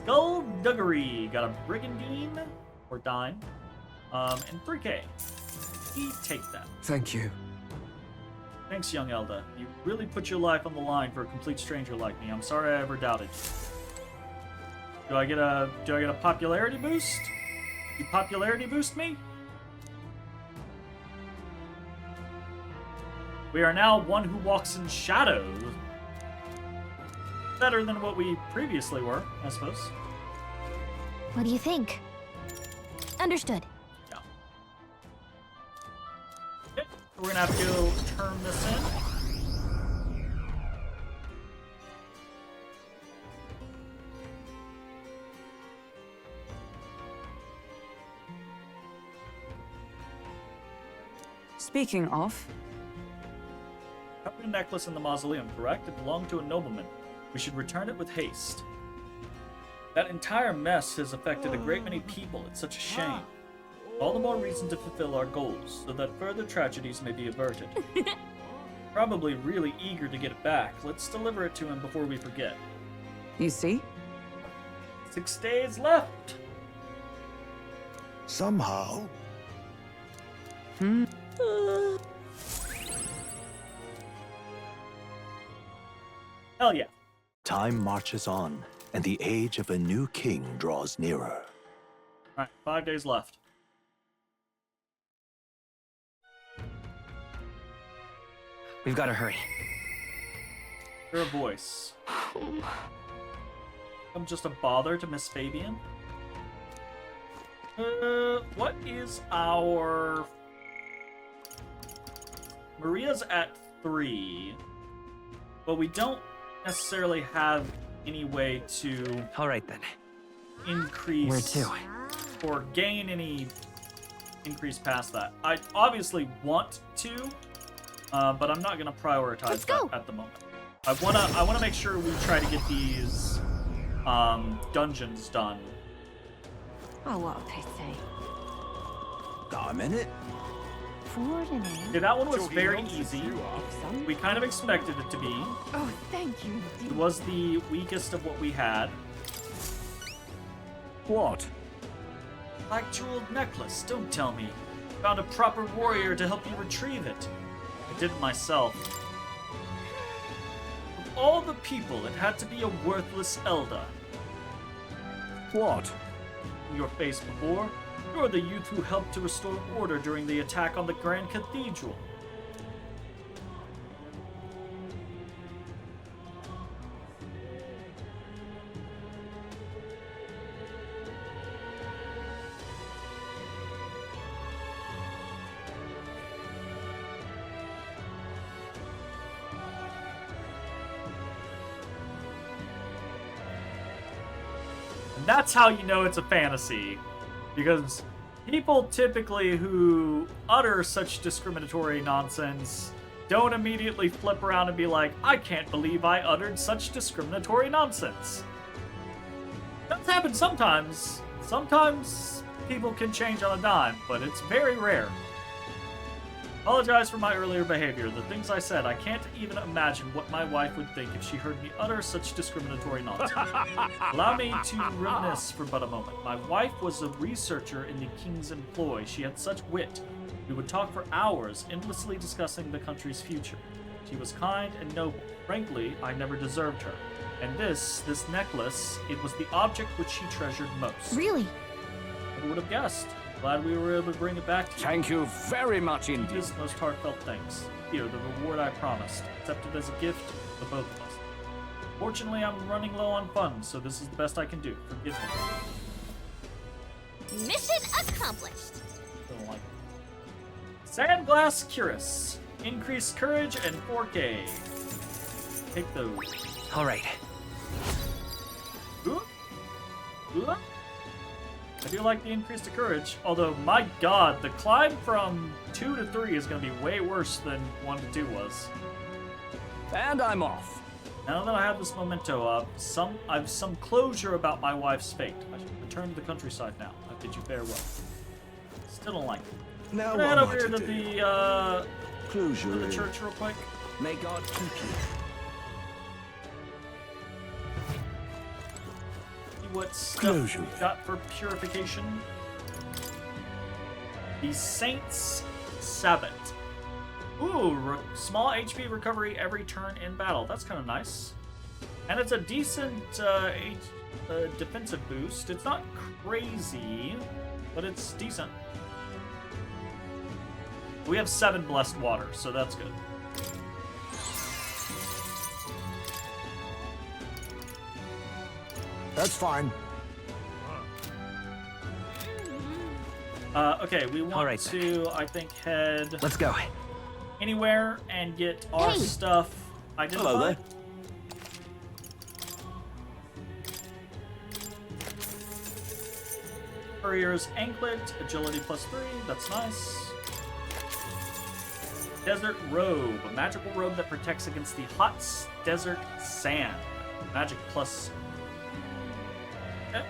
Skullduggery. Got a brigandine, or dime, and 3K. Take that. Thank you. Thanks, young Elda. You really put your life on the line for a complete stranger like me. I'm sorry I ever doubted you. Do I get a popularity boost? You popularity boost me? We are now one who walks in shadows. Better than what we previously were, I suppose. What do you think? Understood. Yeah. Okay, we're gonna have to go turn this in. Speaking of, Found a necklace in the mausoleum, correct? It belonged to a nobleman. We should return it with haste. That entire mess has affected a great many people. It's such a shame. All the more reason to fulfill our goals, so that further tragedies may be averted. Probably really eager to get it back. Let's deliver it to him before we forget. you see? 6 days left. Somehow, Hell yeah. Time marches on, and the age of a new king draws nearer. Alright, 5 days left. We've got to hurry. Hear a voice. I'm just a bother to Miss Fabian. What is our Maria's at 3, but we don't necessarily have any way to All right then. increase Where to? or gain any increase past that. I obviously want to, but I'm not gonna prioritize Let's that go. at the moment. I wanna make sure we try to get these dungeons done. Oh, what they say. Got a minute? Okay, that one was very easy. We kind of expected it to be. Oh, thank you. It was the weakest of what we had. What? Black jeweled necklace, don't tell me. Found a proper warrior to help you retrieve it. I did it myself. Of all the people, it had to be a worthless elder. What? Your face before. You're the youth who helped to restore order during the attack on the Grand Cathedral. And that's how you know it's a fantasy. Because people typically who utter such discriminatory nonsense don't immediately flip around and be like, I can't believe I uttered such discriminatory nonsense. Does happen sometimes. Sometimes people can change on a dime, but it's very rare. Apologize for my earlier behavior. The things I said, I can't even imagine what my wife would think if she heard me utter such discriminatory nonsense. Allow me to reminisce for but a moment. My wife was a researcher in the king's employ. She had such wit. We would talk for hours, endlessly discussing the country's future. She was kind and noble. Frankly, I never deserved her. And this necklace, it was the object which she treasured most. Really? Who would have guessed? Glad we were able to bring it back to you. Thank you very much indeed. Deepest, most heartfelt thanks. Here, the reward I promised. Accepted as a gift for both of us. Fortunately, I'm running low on funds, so this is the best I can do. Forgive me. Mission accomplished. Don't like it. Sandglass Cuirass. Increased courage and 4K. Take those. All right. Ooh. Ooh. I do like the increase to courage, although, my god, the climb from 2 to 3 is going to be way worse than 1 to 2 was. And I'm off. Now that I have this memento, I've some closure about my wife's fate. I should return to the countryside now. I bid you farewell. Still don't like it. Now I'm gonna head over here to the Closure. church real quick. May God keep you. See what stuff Closure. we've got for purification. The Saints' Sabbat. Ooh, small HP recovery every turn in battle. That's kind of nice. And it's a decent defensive boost. It's not crazy, but it's decent. We have 7 blessed water, so that's good. That's fine. Okay, we want All right, to, I think, head Let's go. anywhere and get our Hey! stuff identified. Hello there. Courier's Anklet, agility +3, that's nice. Desert Robe, a magical robe that protects against the hot desert sand. Magic plus. Okay.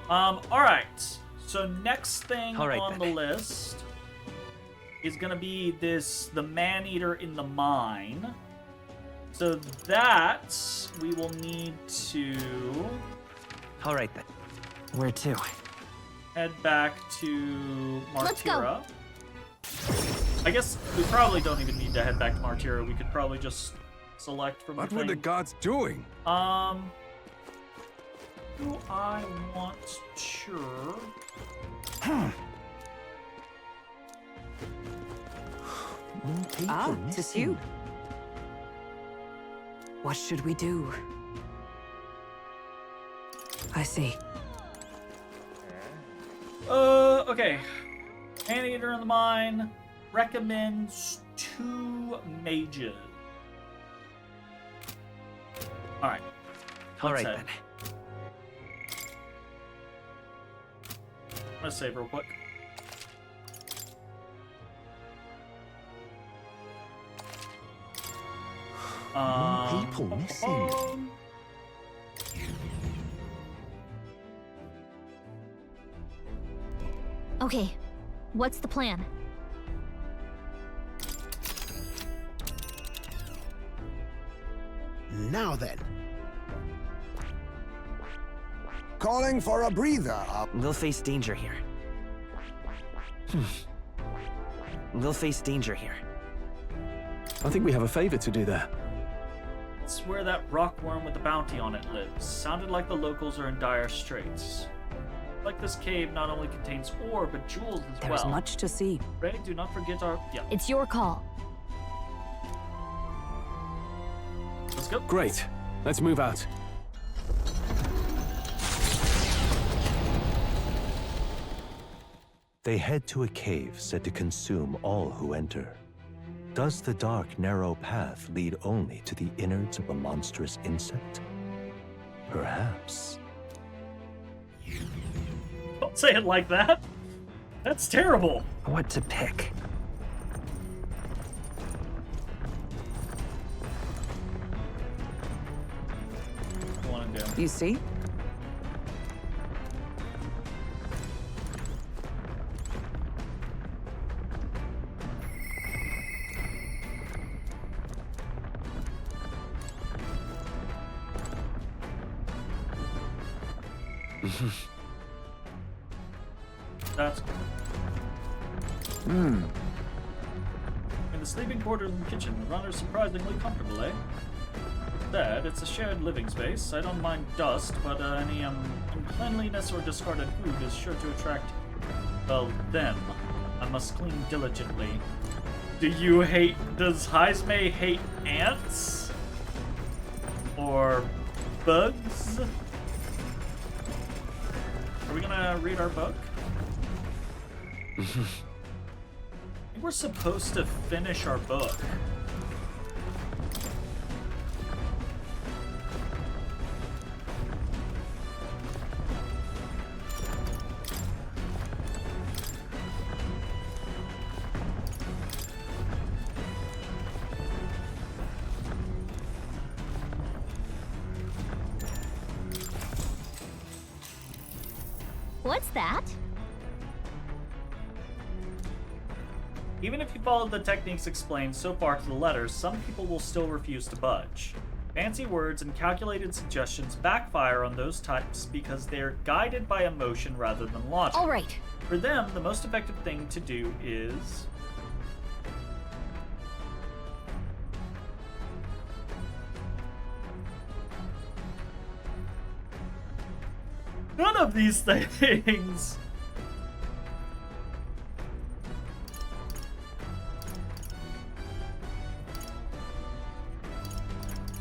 Alright. So next thing All right, on then. the list is gonna be the man-eater in the mine. So that we will need to All right then. Where to? head back to Let's go. Martyra. I guess we probably don't even need to head back to Martyra. We could probably just select from What the were thing. the gods doing? Do I want sure? Ah, 'tis you. What should we do? I see. Okay. Anteater in the mine recommends 2 mages. Alright. All right head. then. I'm gonna save real quick. More people missing. Okay, what's the plan? Now then. Calling for a breather up. We'll face danger here. We'll face danger here. I think we have a favor to do there. It's where that rockworm with the bounty on it lives. Sounded like the locals are in dire straits. Like this cave not only contains ore, but jewels as There's well. much to see. Ray, do not forget our... Yeah, It's your call. let's go. Great. Let's move out. They head to a cave said to consume all who enter. Does the dark, narrow path lead only to the innards of a monstrous insect? Perhaps. Don't say it like that. That's terrible. What to pick? What do you want to do? You see? That's cool. In the sleeping quarters and kitchen, the runner's surprisingly comfortable, eh? That it's a shared living space. I don't mind dust, but any uncleanliness or discarded food is sure to attract, well, them. I must clean diligently. Does Heisme hate ants? Or bugs? Are we gonna read our book? I think we're supposed to finish our book. What's that? Even if you follow the techniques explained so far to the letter, some people will still refuse to budge. Fancy words and calculated suggestions backfire on those types because they're guided by emotion rather than logic. All right. For them, the most effective thing to do is... none of these things!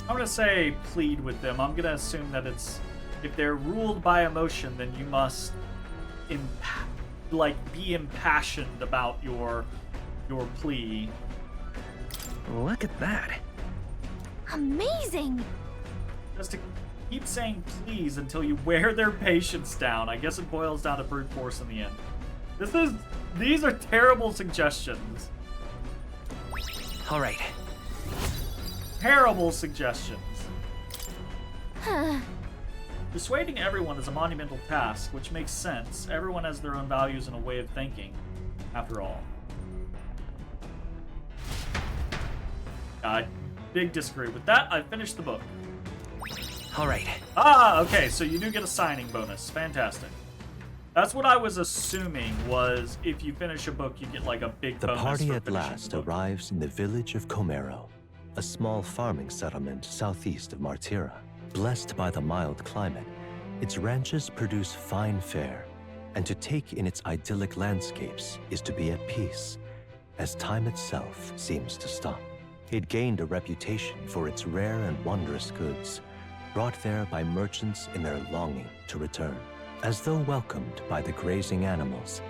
I'm gonna say plead with them. I'm gonna assume that it's... if they're ruled by emotion, then you must be impassioned about your plea. Look at that. Amazing! Just to keep saying please until you wear their patience down. I guess it boils down to brute force in the end. These are terrible suggestions. All right. Terrible suggestions. Persuading everyone is a monumental task, which makes sense. Everyone has their own values and a way of thinking, after all. I big disagree with that. I finished the book. All right. Ah, okay, so you do get a signing bonus. Fantastic. That's what I was assuming, was if you finish a book, you get like a big The bonus party for at finishing last the book. arrives in the village of Comero, a small farming settlement southeast of Martira. Blessed by the mild climate, its ranches produce fine fare, and to take in its idyllic landscapes is to be at peace, as time itself seems to stop. It gained a reputation for its rare and wondrous goods, brought there by merchants in their longing to return. As though welcomed by the grazing animals,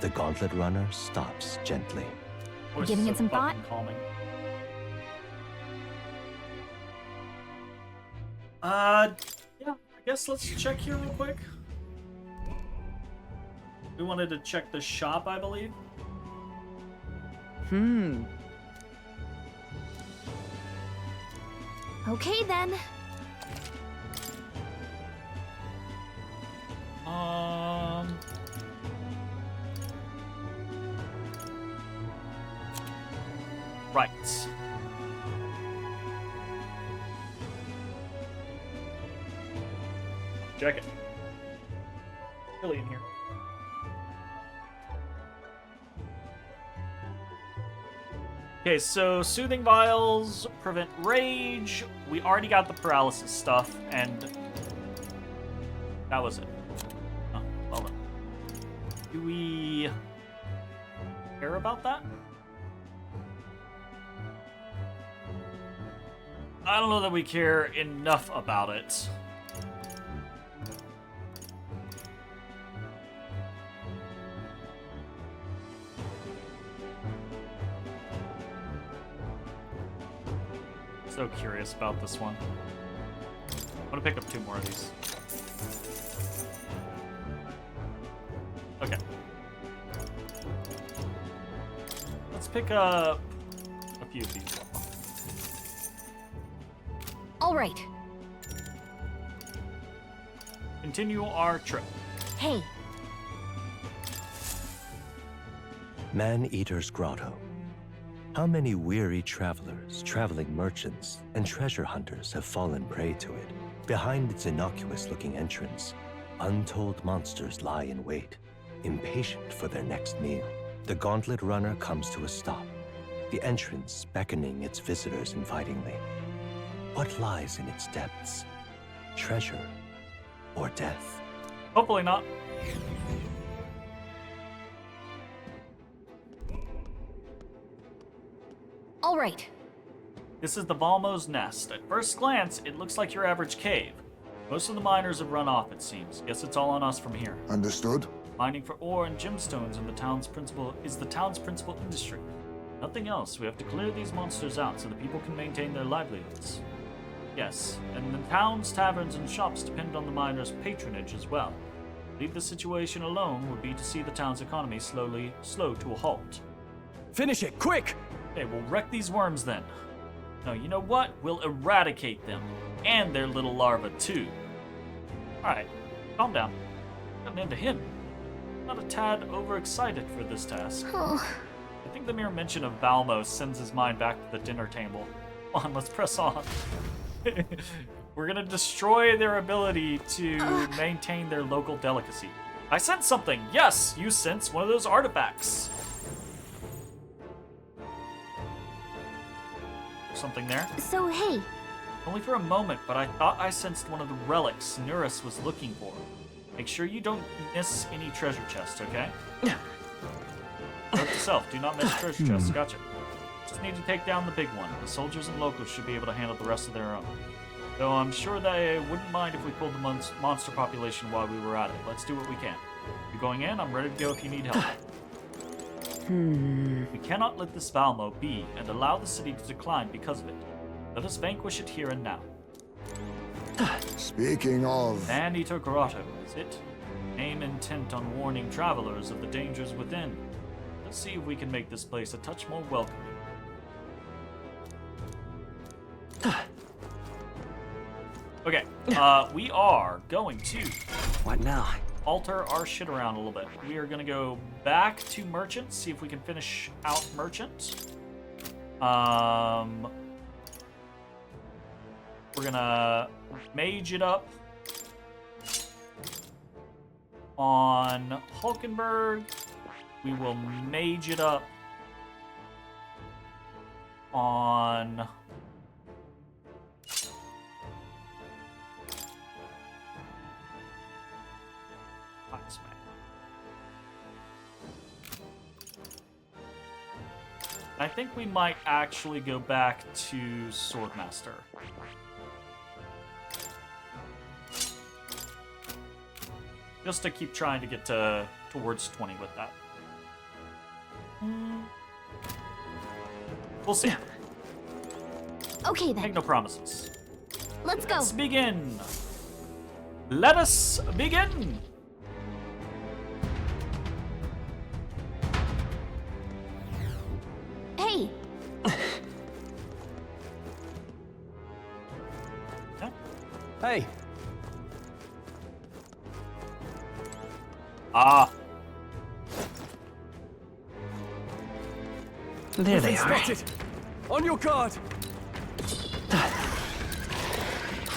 The gauntlet runner stops gently. Voice Giving is it so some thought? fucking calming. Yeah, I guess let's check here real quick. We wanted to check the shop, I believe. Okay then. Right. Check it. Really in here. Okay, so soothing vials prevent rage. We already got the paralysis stuff, and that was it. Oh, well done. Do we care about that? I don't know that we care enough about it. So curious about this one. I'm gonna pick up 2 more of these. Okay. Let's pick up a few of these. All right. Continue our trip. Hey, Man-Eater's Grotto. How many weary travelers, traveling merchants, and treasure hunters have fallen prey to it? Behind its innocuous-looking entrance, untold monsters lie in wait, impatient for their next meal. The gauntlet runner comes to a stop, the entrance beckoning its visitors invitingly. What lies in its depths? Treasure or death? Hopefully not. all right. This is the Valmo's Nest. At first glance, it looks like your average cave. Most of the miners have run off, it seems. Guess it's all on us from here. Understood? Mining for ore and gemstones in the town's principal industry. Nothing else. We have to clear these monsters out so the people can maintain their livelihoods. Yes, and the town's taverns and shops depend on the miners' patronage as well. Leave the situation alone would be to see the town's economy slow to a halt. Finish it, quick! Okay, we'll wreck these worms then. No, you know what? We'll eradicate them. And their little larvae, too. Alright, calm down. Got an end to him. Not a tad overexcited for this task. I think the mere mention of Valmo sends his mind back to the dinner table. Come on, let's press on. We're gonna destroy their ability to maintain their local delicacy. I sense something! Yes, you sense one of those artifacts! Something there? So, hey, Only for a moment, but I thought I sensed one of the relics Nurus was looking for. Make sure you don't miss any treasure chest, okay? Note to self, do not miss treasure chests. Gotcha. Just need to take down the big one. The soldiers and locals should be able to handle the rest of their own. Though I'm sure they wouldn't mind if we pulled the monster population while we were at it. Let's do what we can. You're going in, I'm ready to go if you need help. We cannot let this Valmo be and allow the city to decline because of it. Let us vanquish it here and now. Speaking of... Man-Eater Grotto, is it? Name intent on warning travelers of the dangers within. Let's see if we can make this place a touch more welcoming. Okay, we are going to What now? alter our shit around a little bit. We are going to go back to Merchant, see if we can finish out Merchant. We're going to mage it up on Hulkenberg. We will mage it up on... I think we might actually go back to Swordmaster. Just to keep trying to get towards 20 with that. We'll see. Okay then, Make no promises. let's go. Let's begin. Let us begin. Hey, Hey, Ah, There they are. spotted. On your guard.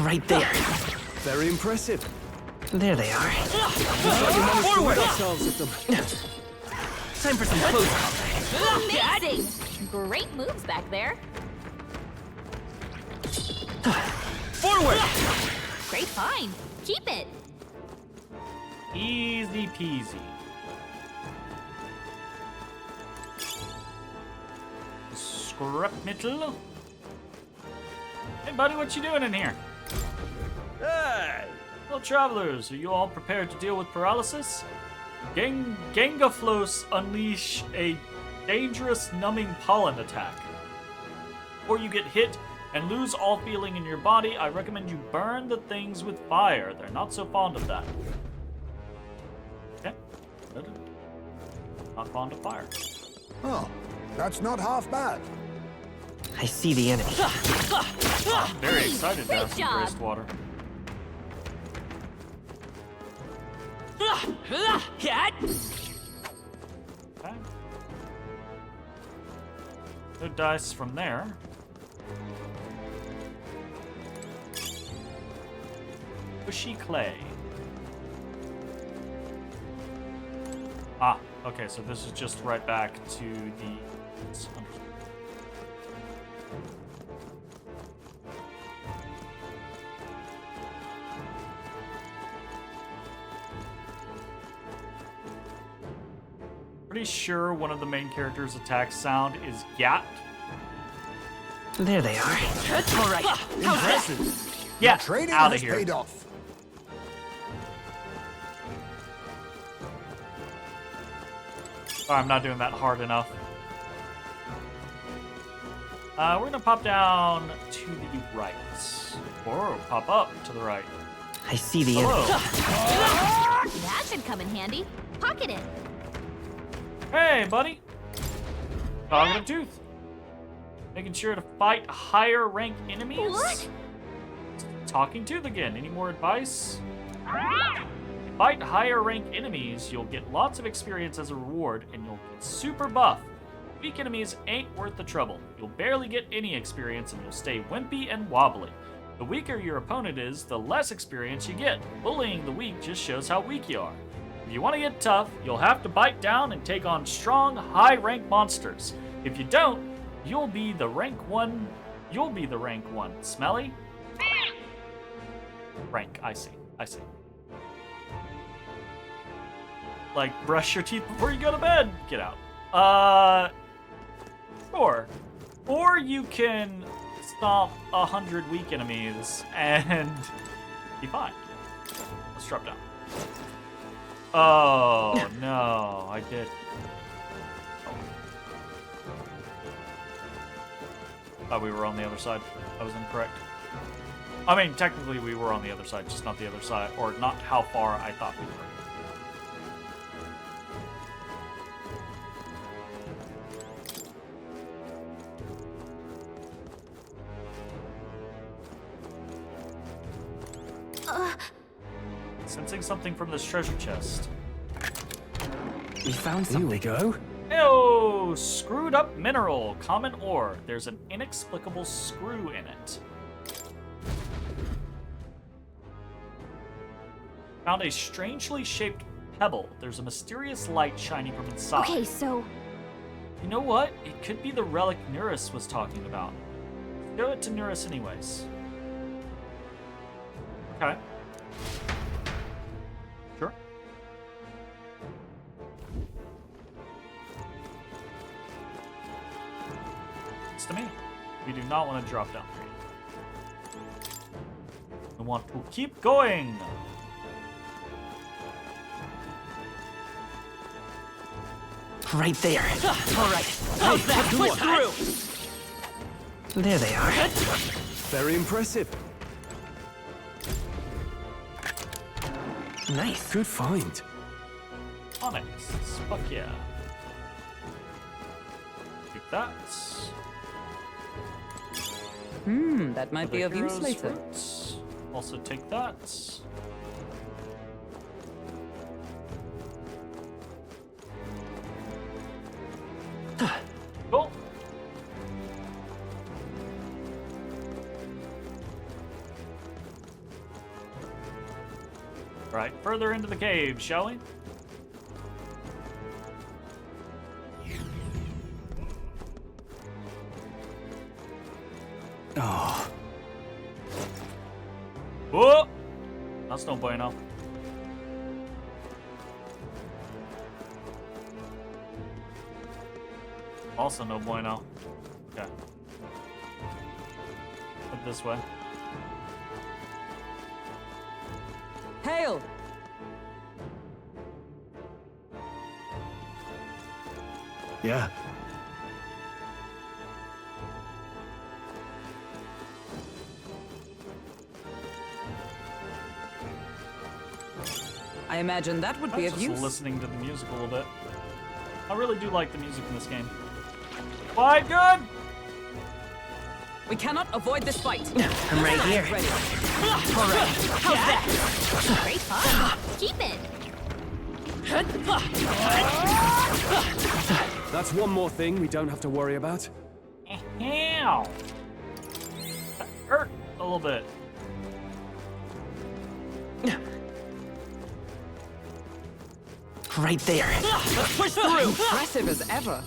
Right there. Very impressive. There they are. We managed to rid ourselves of them. Time for some close combat. amazing! Great moves back there. Forward! Great find. Keep it. easy peasy. Scrap metal. Hey, buddy, what you doing in here? Hey! Well, travelers, are you all prepared to deal with paralysis? Gangaflos unleash a dangerous numbing pollen attack. Before you get hit and lose all feeling in your body, I recommend you burn the things with fire. They're not so fond of that. Okay. Good. Not fond of fire. Oh, that's not half bad. I see the enemy. Very excited to Great have some job. graced water. Okay. Good dice from there. Bushy clay. Ah, okay, so this is just right back to the... Pretty sure one of the main characters' attack sound is gat. There they are. All right. Impressive. Yeah, Training out of has here. paid off. Oh, I'm not doing that hard enough. We're gonna pop down to the right. Or pop up to the right. I see the enemy. Hello. That should come in handy. Pocket it. Hey, buddy. Dog with a tooth. Making sure to fight higher rank enemies. What? Talking tooth again. Any more advice? Fight higher rank enemies, you'll get lots of experience as a reward, and you'll get super buff. Weak enemies ain't worth the trouble. You'll barely get any experience, and you'll stay wimpy and wobbly. The weaker your opponent is, the less experience you get. Bullying the weak just shows how weak you are. If you want to get tough, you'll have to bite down and take on strong, high-rank monsters. If you don't, you'll be the rank one. You'll be the rank one. Smelly? Rank, I see. I see. Like, brush your teeth before you go to bed. Get out. Or you can stomp 100 weak enemies and be fine. Let's drop down. Oh, no, I did. Thought we were on the other side. I was incorrect. I mean, technically we were on the other side, just not the other side, or not how far I thought we were. Sensing something from this treasure chest. We found Here we something. go. Ew! Screwed up mineral. Common ore. There's an inexplicable screw in it. Found a strangely shaped pebble. There's a mysterious light shining from inside. Okay, so You know what? It could be the relic Nurus was talking about. Show it to Nurus anyways. Okay. Sure. It's to me. We do not want to drop down here. We want to keep going. Right there. All right. How's that? Push through. There they are. Very impressive. Nice. Good find. Onyx. Fuck yeah. Take that. That might be of use Heroes later. fruits. Also take that. Cool. Right, further into the cave, shall we? Oh, Whoa! That's no bueno. Also no bueno. Okay. Up this way. Hail! yeah. I imagine that would I be was of just use. listening to the music a little bit. I really do like the music in this game. Quite good! We cannot avoid this fight. I'm right here. Ready. All right. How's that? Great fun. Keep it. That's one more thing we don't have to worry about. Ow! That hurt a little bit. Right there. Let's push through. Impressive as ever.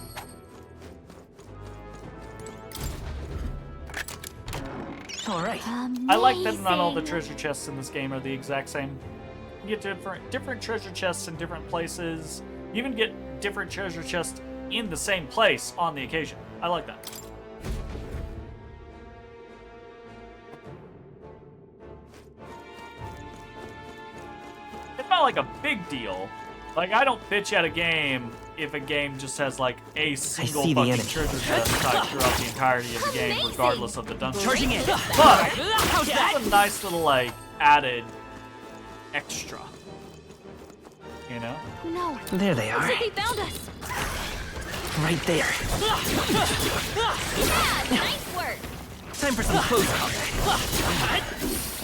All right. I like that not all the treasure chests in this game are the exact same. You get different treasure chests in different places. You even get different treasure chests in the same place on the occasion. I like that. It's not like a big deal. Like, I don't bitch at a game if a game just has like a single see the fucking enemy. treasure chest type throughout the entirety of the game, Amazing. regardless of the dungeon. Charging in. But How's that? it's a nice little like added extra. You know? No. There they Looks are. like they found us. Right there. Yeah, nice work. Time for some close up.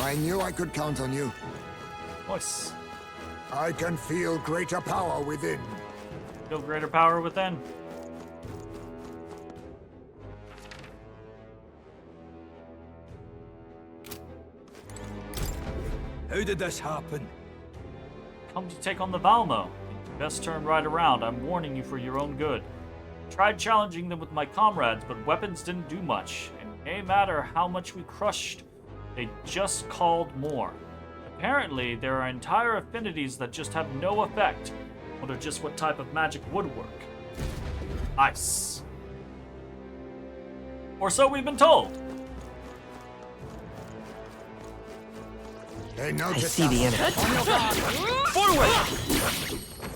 I knew I could count on you. Nice. I can feel greater power within. Feel greater power within. How did this happen? Come to take on the Valmo. Best turn right around. I'm warning you for your own good. Tried challenging them with my comrades, but weapons didn't do much. And no matter how much we crushed, they just called more. Apparently, there are entire affinities that just have no effect. Wonder just what type of magic would work. Ice. Or so we've been told. They I noticed see the us. enemy. Forward!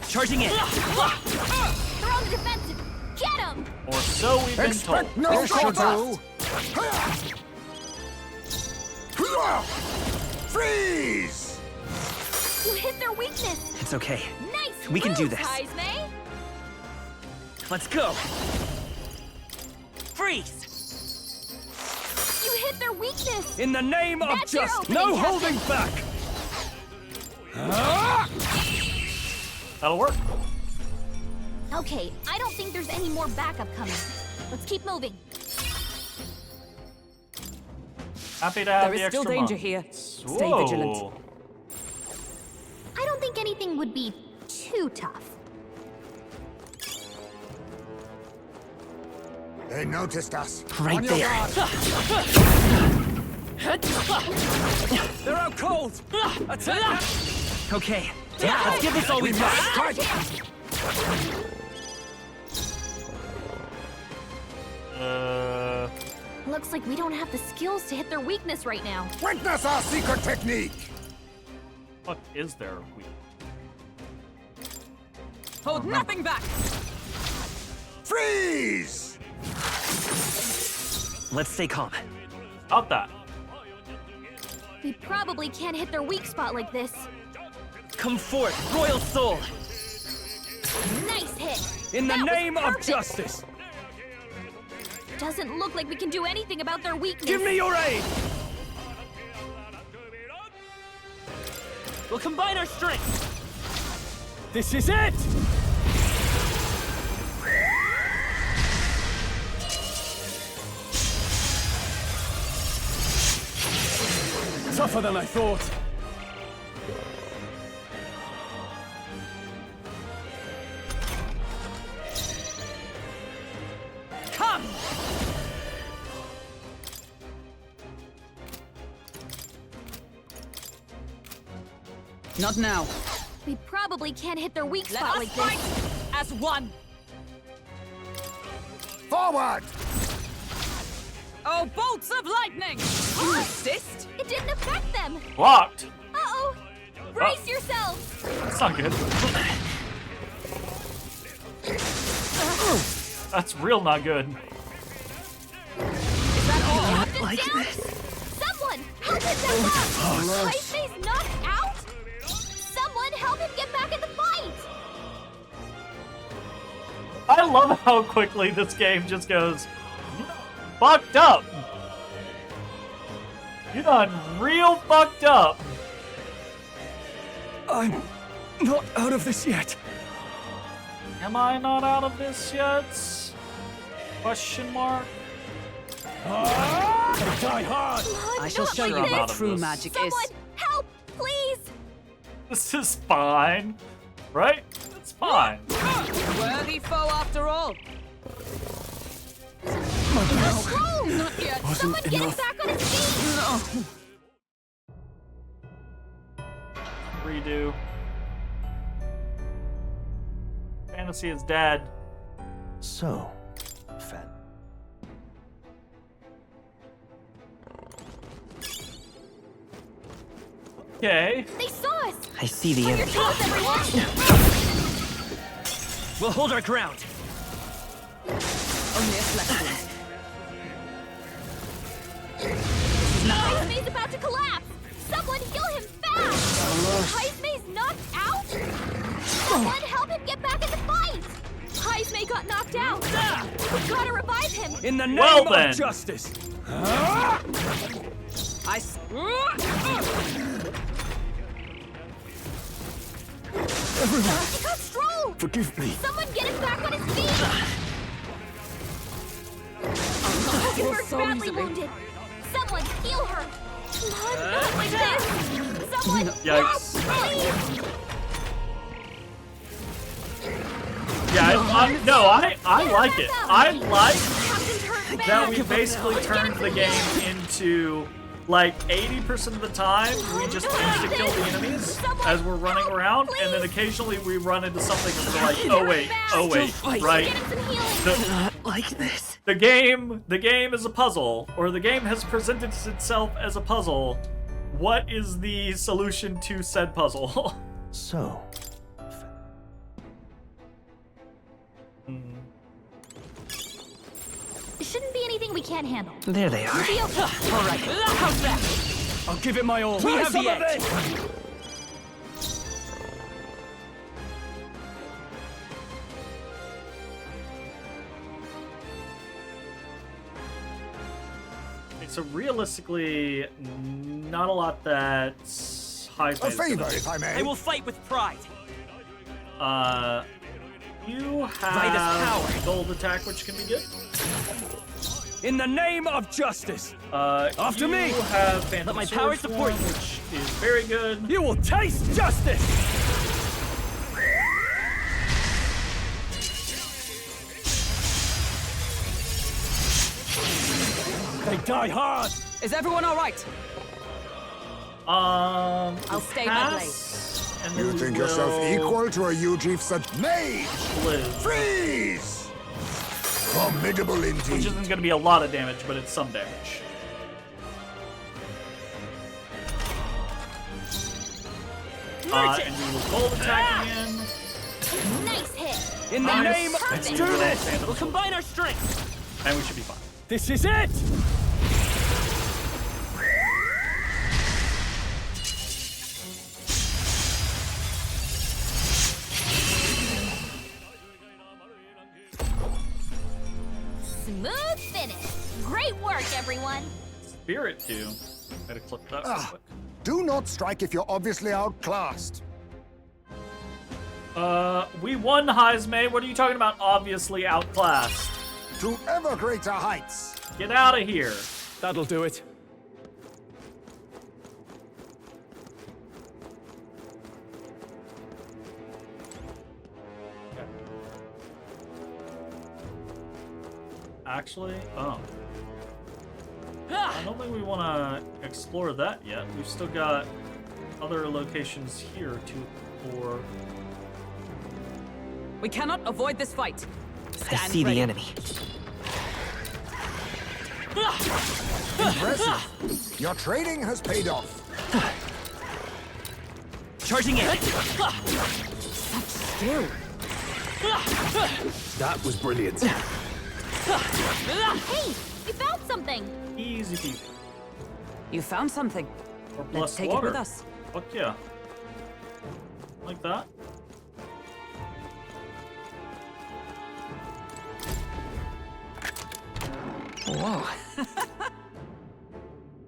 Charging in. They're on the defensive. Get them. Or so we've been told. Expect no shortcuts. Freeze! You hit their weakness. It's okay. Nice. We can do move, this. Kaizme. Let's go. Freeze! You hit their weakness. In the name of That's your justice, opening, no Captain. holding back. That'll work. Okay, I don't think there's any more backup coming. Let's keep moving. Happy to have There the is still extra danger month. here. Stay Whoa. vigilant. I don't think anything would be too tough. They noticed us. Right On your there. guard. They're out cold. Attack! Okay. Let's give this all we've got. Strike! Looks like we don't have the skills to hit their weakness right now. Witness our secret technique! What is there? Hold nothing back. Freeze! Let's stay calm. About that. We probably can't hit their weak spot like this. Come forth, Royal Soul! Nice hit! In the That was name of perfect. justice, Doesn't look like we can do anything about their weakness. give me your aid! We'll combine our strengths! This is it! Tougher than I thought. Come! Not now. We probably can't hit their weak Let spot us like fight this. as one. Forward! Oh, bolts of lightning! You assist? It didn't affect them. Blocked. Uh-oh. Brace yourselves. That's not good. That's real not good. Captain like down. this. Someone help him back up. Hype's knocked out. Someone help him get back in the fight. I love how quickly this game just goes fucked up. You done real fucked up. I'm not out of this yet. Am I not out of this yet? Question mark. Die hard! Blood, I shall not show like you this. out what of true this. magic Someone is. help, please. This is fine. Right? It's fine. Worthy foe after all. Whoa, not yet. Someone get him enough. back on his feet. Redo. Fantasy is dead. So, Fen. Okay. They saw us. I see the On your enemy. toes, everyone. We'll hold our ground. Only a flesh. Hype's about to collapse. Someone heal him fast. Hype's knocked out. Someone help him get back in the fight. Hype got knocked out. We gotta revive him. In the name Well then. of justice! I s- He got strong. Forgive me. Someone get him back on his feet. We're so badly easily. wounded. Someone heal her. Blood, not like this. Someone Yikes. help, please. Yeah, no, I like it. I like Captain's hurt bad. that we basically turned the game into like 80% of the time we just insta-kill the enemies as we're running around, and then occasionally we run into something and we're like, oh wait, right? Get him some healing. Not like this. The game is a puzzle, or the game has presented itself as a puzzle. What is the solution to said puzzle? So, It shouldn't be anything we can't handle. There they are. Be okay. All right. How's that? I'll give it my all. We have some the of edge. this! Okay, so realistically, not a lot that high. A favor, if I may. I will fight with pride. You Right as have power. gold attack, which can be good. In the name of justice! After you me! have Phantom Let my Sword power form, support you. which is very good. You will taste justice! They die hard! Is everyone all right? I'll stay my pass, and then You we think yourself will equal to a Ujief such mage? live, Freeze! Formidable which indeed. isn't going to be a lot of damage, but it's some damage. And we will gold attack again. Nice hit. In the Nice. name of... Let's Perfect. do this! We'll combine our strengths. And we should be fine. This is it! Smooth finish. Great work, everyone. Spirit too. Gotta clip that real quick. Do not strike if you're obviously outclassed. We won, Heismay. What are you talking about? Obviously outclassed. To ever greater heights. Get out of here. That'll do it. Actually, I don't think we want to explore that yet. We've still got other locations here to explore. We cannot avoid this fight. I see the enemy. Impressive. Your trading has paid off. Charging in. Skill. That was brilliant. Hey, we found something. Easy peasy. You found something. Or Let's blessed take water. it with us. Fuck yeah. Like that. Whoa.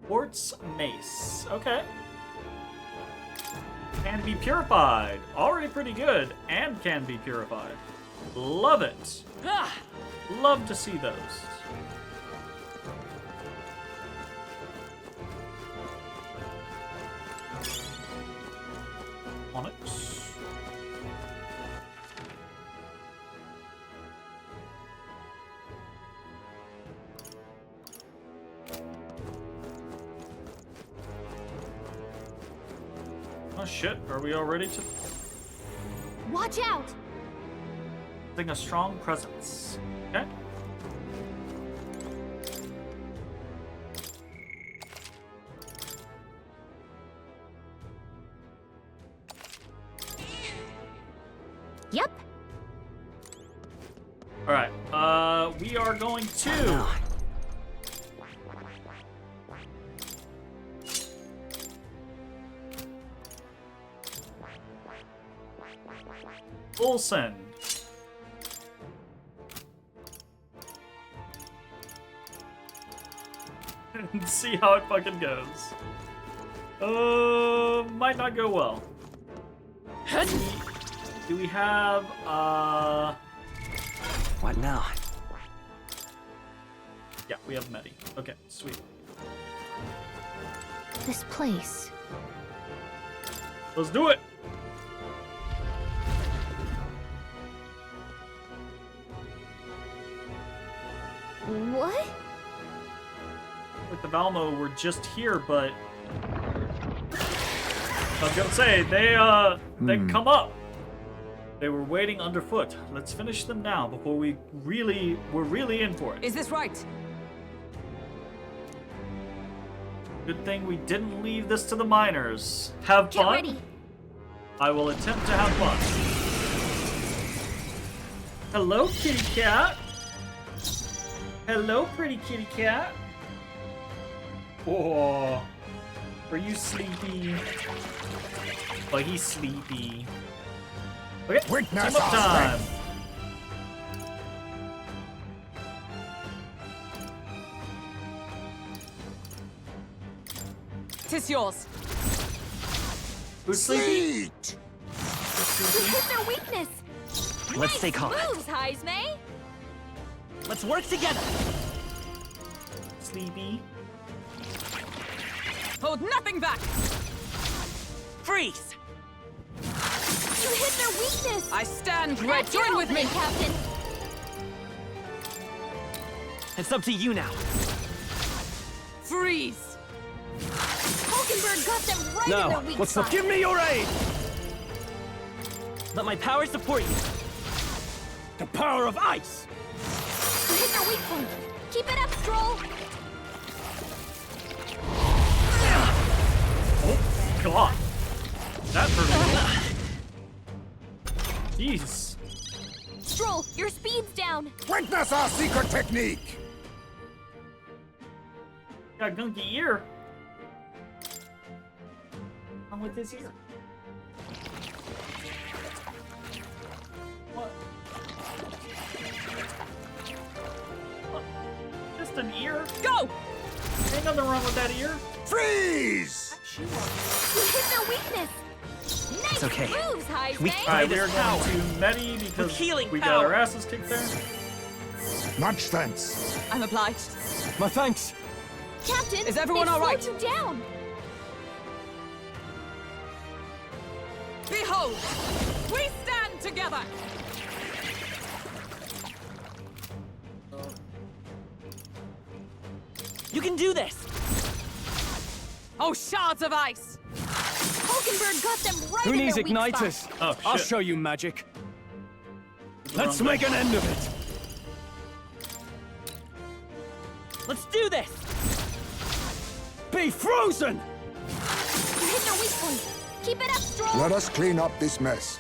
Quartz mace. Okay. Can be purified. Already pretty good. And can be purified. Love it. Love to see those. Onyx. Oh shit, are we all ready to Watch out. bring a strong presence? Okay. Yep. Alright, we are going to full send. And see how it fucking goes. Might not go well. Do we have, What now? yeah, we have Medi. Okay, sweet. This place. Let's do it! What? With the Valmo, we're just here, but I was gonna say they can come up. They were waiting underfoot. Let's finish them now before we're really in for it. Is this right? Good thing we didn't leave this to the miners. Have Get fun. ready. I will attempt to have fun. Hello, kitty cat. Hello, pretty kitty cat. Oh, are you sleepy? Oh, he's sleepy. Okay, Witness team up our time. strength. Tis yours. Who's sleepy? Sweet. We hit their weakness. Let's stay calm. Moves, Heismay. Let's work together. Sleepy. Hold nothing back. Freeze. You hit their weakness. I stand ready. That's your Join with me. opening, Captain. It's up to you now. Freeze. Hulkenberg got them right in their Now, weak what's the... spot. Give me your aid! Let my power support you. The power of ice! You hit their weak point. Keep it up, Stroll. Oh, God. That hurt a little. Jeez. Witness our secret technique! Got a gunky ear. I'm with his ear. What? What? Just an ear? Go! Ain't nothing wrong with that ear. Freeze! You hit their weakness. Nice It's okay. moves, We- Heisman. Alright, This we're power. going to Medi because With healing we got power. our asses kicked there. Much thanks. I'm obliged. My thanks. Captain, Is everyone they've all right? slowed you down. Behold, we stand together. You can do this! Oh, shards of ice! Hulkenberg got them right Who in needs their weak igniters? spot. Oh, I'll shit. show you magic. The Let's wrong make thing. an end of it. Let's do this! Be frozen! You hit their weak point. Keep it up, Stroll. Let us clean up this mess.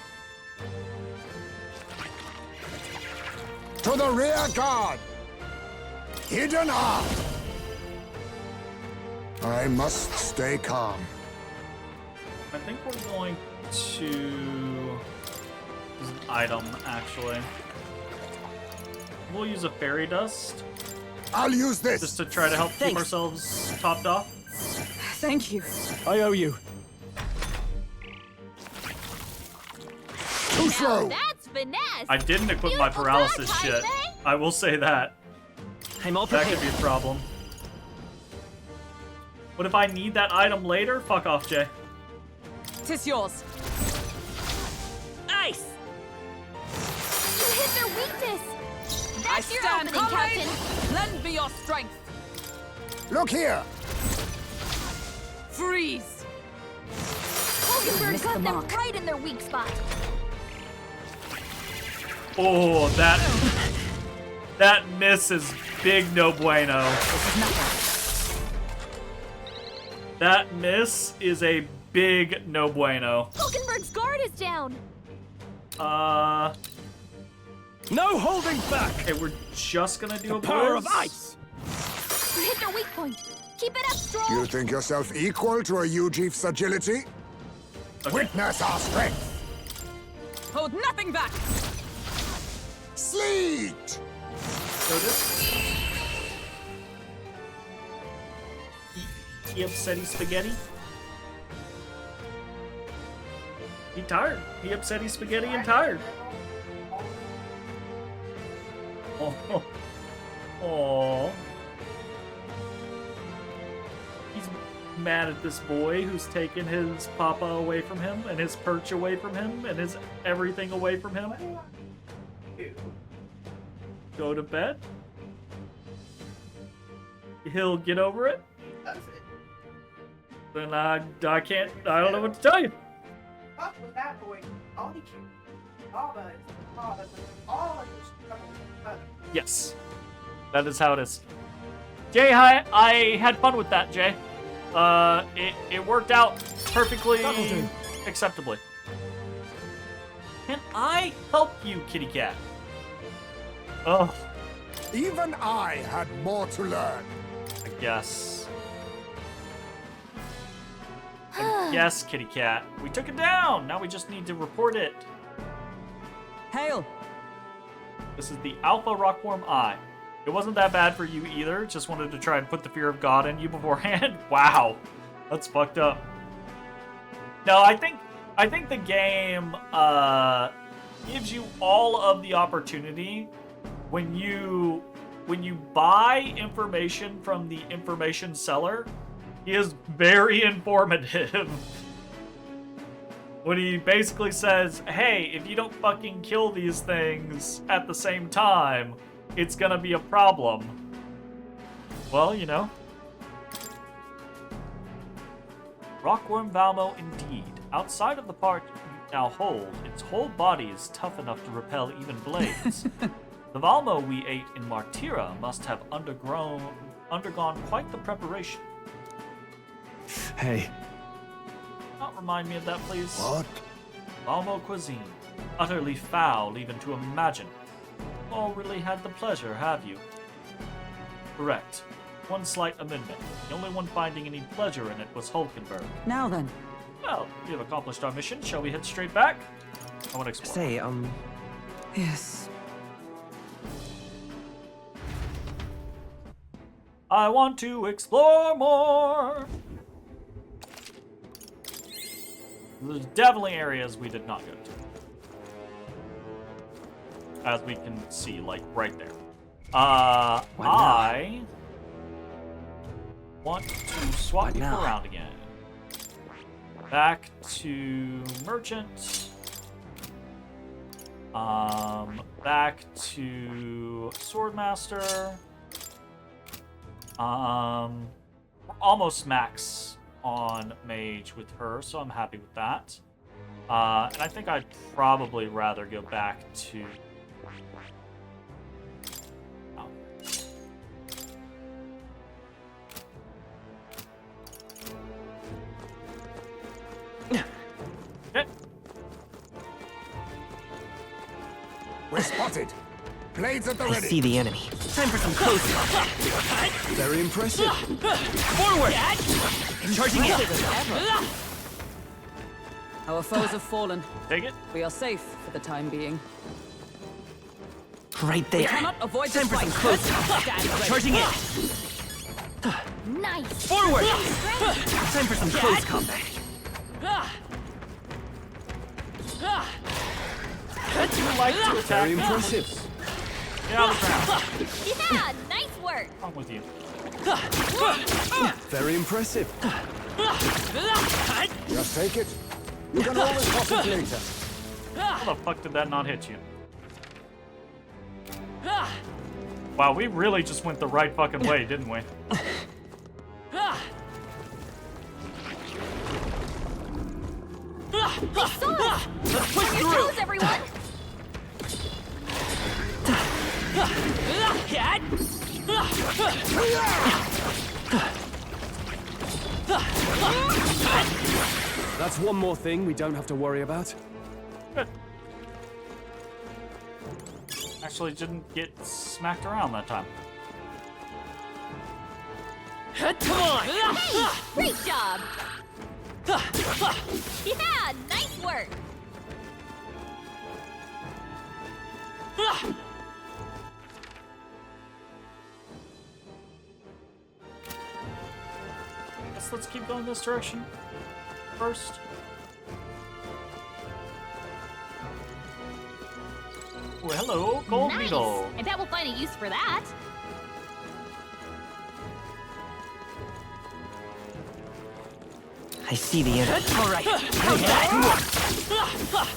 To the rear guard! Hidden arm! I must stay calm. I think we're going to use an item, actually. We'll use a fairy dust I'll use this! just to try to help keep Thanks. ourselves topped off. Thank you. I owe you. Too Now slow! that's finesse. I didn't equip my Beautiful paralysis dodge, shit. Heisman. I will say that. I'm all That prepared. could be a problem. What if I need that item later? Fuck off, Jay. Tis yours. Ice! You hit their weakness. I That's your stand opening, comrade. Captain. Lend me your strength. Look here! Freeze. Hulkenberg Missed got the them mark. right in their weak spot. Oh, that miss is big no bueno. That miss is a big no bueno. Hulkenberg's guard is down. No holding back! Okay, we're just gonna do The a power of blitz. ice! You hit their weak point. Keep it up, Stroll. You think yourself equal to a Ujief's agility? Okay. Witness our strength! Hold nothing back. Sleet! So this. He upsetty spaghetti. He tired. He upsetty spaghetti and tired. Oh. Oh. He's mad at this boy who's taken his papa away from him and his perch away from him and his everything away from him. Go to bed. He'll get over it. Then I can't, I don't know what to tell you. Fuck with that boy. All he cares. All of us. All of us. Yes. That is how it is. Jay, I had fun with that, Jay. It worked out perfectly That'll do. acceptably. Can I help you, kitty cat? Oh, Even I had more to learn. I guess. Yes, kitty cat. We took it down. Now we just need to report it. Hail. This is the Alpha Rockworm Eye. It wasn't that bad for you either. Just wanted to try and put the fear of God in you beforehand. Wow, that's fucked up. No, I think the game gives you all of the opportunity when you buy information from the information seller. He is very informative. When he basically says, hey, if you don't fucking kill these things at the same time, it's gonna be a problem. Well, you know. Rockworm Valmo indeed. Outside of the part you now hold, its whole body is tough enough to repel even blades. The Valmo we ate in Martira must have undergone quite the preparation. Hey, Not remind me of that, please. What? Valmo cuisine. Utterly foul even to imagine. all really had the pleasure, have you? Correct. One slight amendment. The only one finding any pleasure in it was Hulkenberg. Now then. Well, we have accomplished our mission. Shall we head straight back? I want to explore. Say, Yes. I want to explore more. There's definitely areas we did not go to. As we can see, like, right there. I want to swap you around again. Back to Merchant. Back to Swordmaster. We're almost max on Mage with her, so I'm happy with that. And I think I'd probably rather go back to... Oh. Okay. We're spotted. Blades at the I ready. see the enemy. Time for some close combat. Very impressive. Forward! Charging in! Our foes have fallen. Take it. We are safe for the time being. Right there. We cannot avoid Time this for some fight. close combat. Stand ready. Charging in! Nice. Forward! Time for some close combat. You like to attack Very me? impressive. Get out of the ground. Yeah, nice work. I'm with you. Very impressive. Just take it. You can always toss it later. How the fuck did that not hit you? Wow, we really just went the right fucking way, didn't we? Let's push your toes, everyone. That's one more thing we don't have to worry about. Good. Actually, didn't get smacked around that time. Come on! Hey, great job. Yeah, nice work. Guess let's keep going this direction first. Oh, hello, gold Nice. needle. I bet we'll find a use for that. I see the enemy. All right. How's that?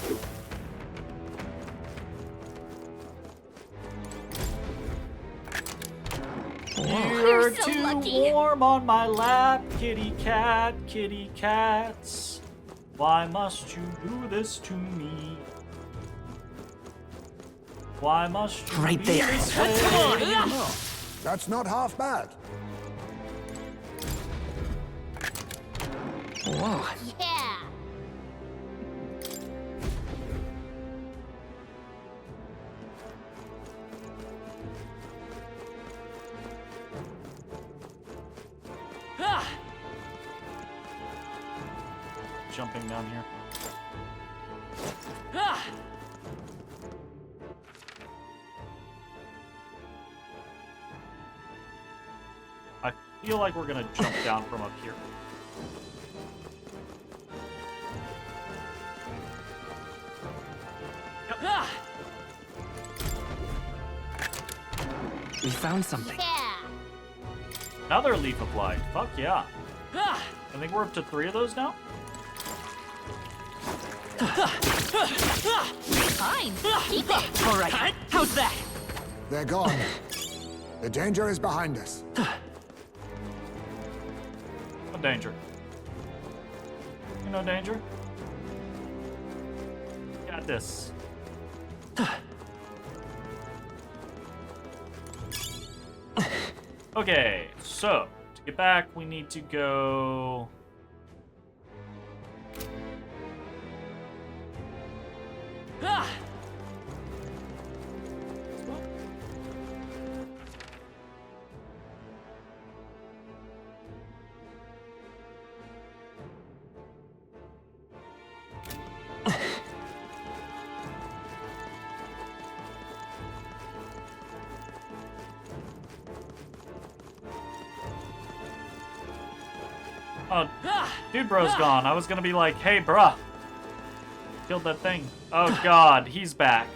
You're so too lucky. warm on my lap, kitty cat, kitty cats. Why must you do this to me? Why must you Right be there. this Come way? on! That's not half bad. Whoa. Yeah. Jumping down here. I feel like we're gonna jump down from up here. We found something. Yeah. Another leaf of light. Fuck yeah. I think we're up to 3 of those now. Fine. Keep it. All right. How's that? They're gone. The danger is behind us. What danger? You know danger? Got this. Okay, so to get back, we need to go. Oh, dude bro's gone. I was gonna be like, hey, bruh. Killed that thing. Oh, God. He's back.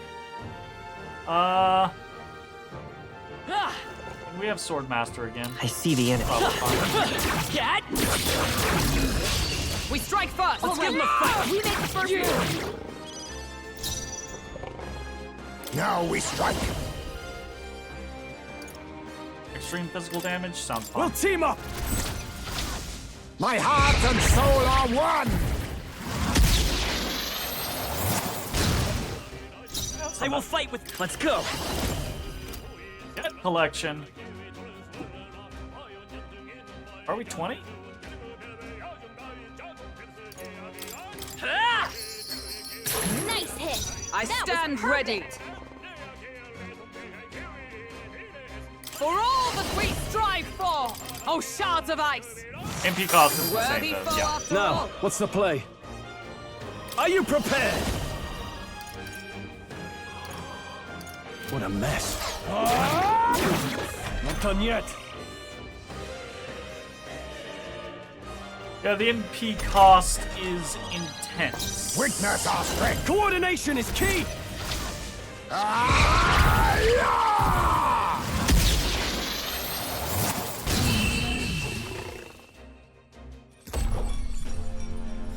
We have Swordmaster again. I see the enemy. Get! We strike first. Let's give them a fight. We make the first move. Now we strike. Extreme physical damage sounds fun. We'll team up. My heart and soul are one. I will fight with. Let's go. Get collection. Are we 20? Nice hit. I That was stand ready. perfect. For all that we strive for, oh shards of ice. MP cost is the same Worthy though. foe Yeah. after Now, all. what's the play? Are you prepared? What a mess. Not done yet. Yeah, the MP cost is intense. Witness our strength. Coordination is key.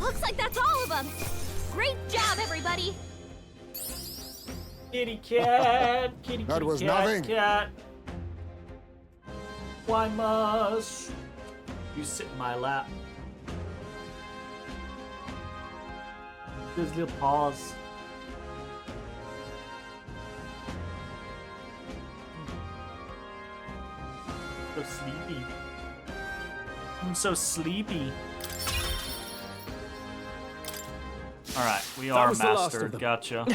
Looks like that's all of them. Great job, everybody. Kitty cat, kitty That kitty was cat, nothing. cat. Why must you sit in my lap? Those little paws. So sleepy. I'm so sleepy. Alright, we are was the last of mastered. them. Gotcha.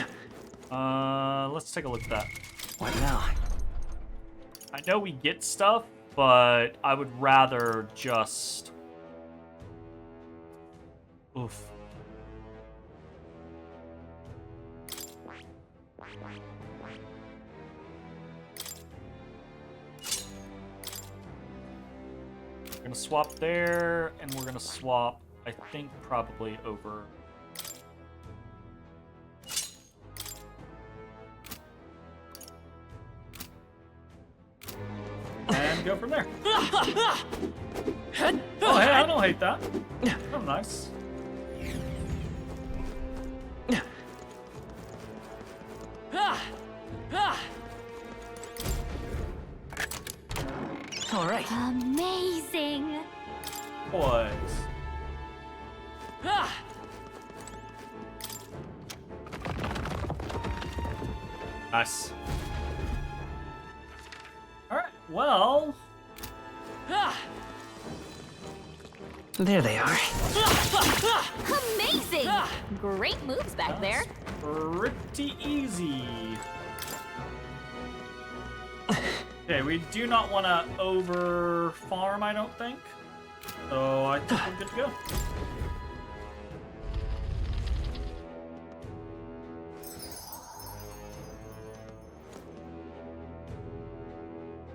Let's take a look at that. What now? I know we get stuff, but I would rather just... Oof. We're gonna swap there, and we're gonna swap, I think, probably over... And go from there. Oh, hey, I don't hate that. Oh, nice. All right. Amazing. Boys. Nice. Alright, well... There they are. Amazing. Great moves back there. Pretty easy. Okay, we do not want to over farm, I don't think. So I think we're good to go.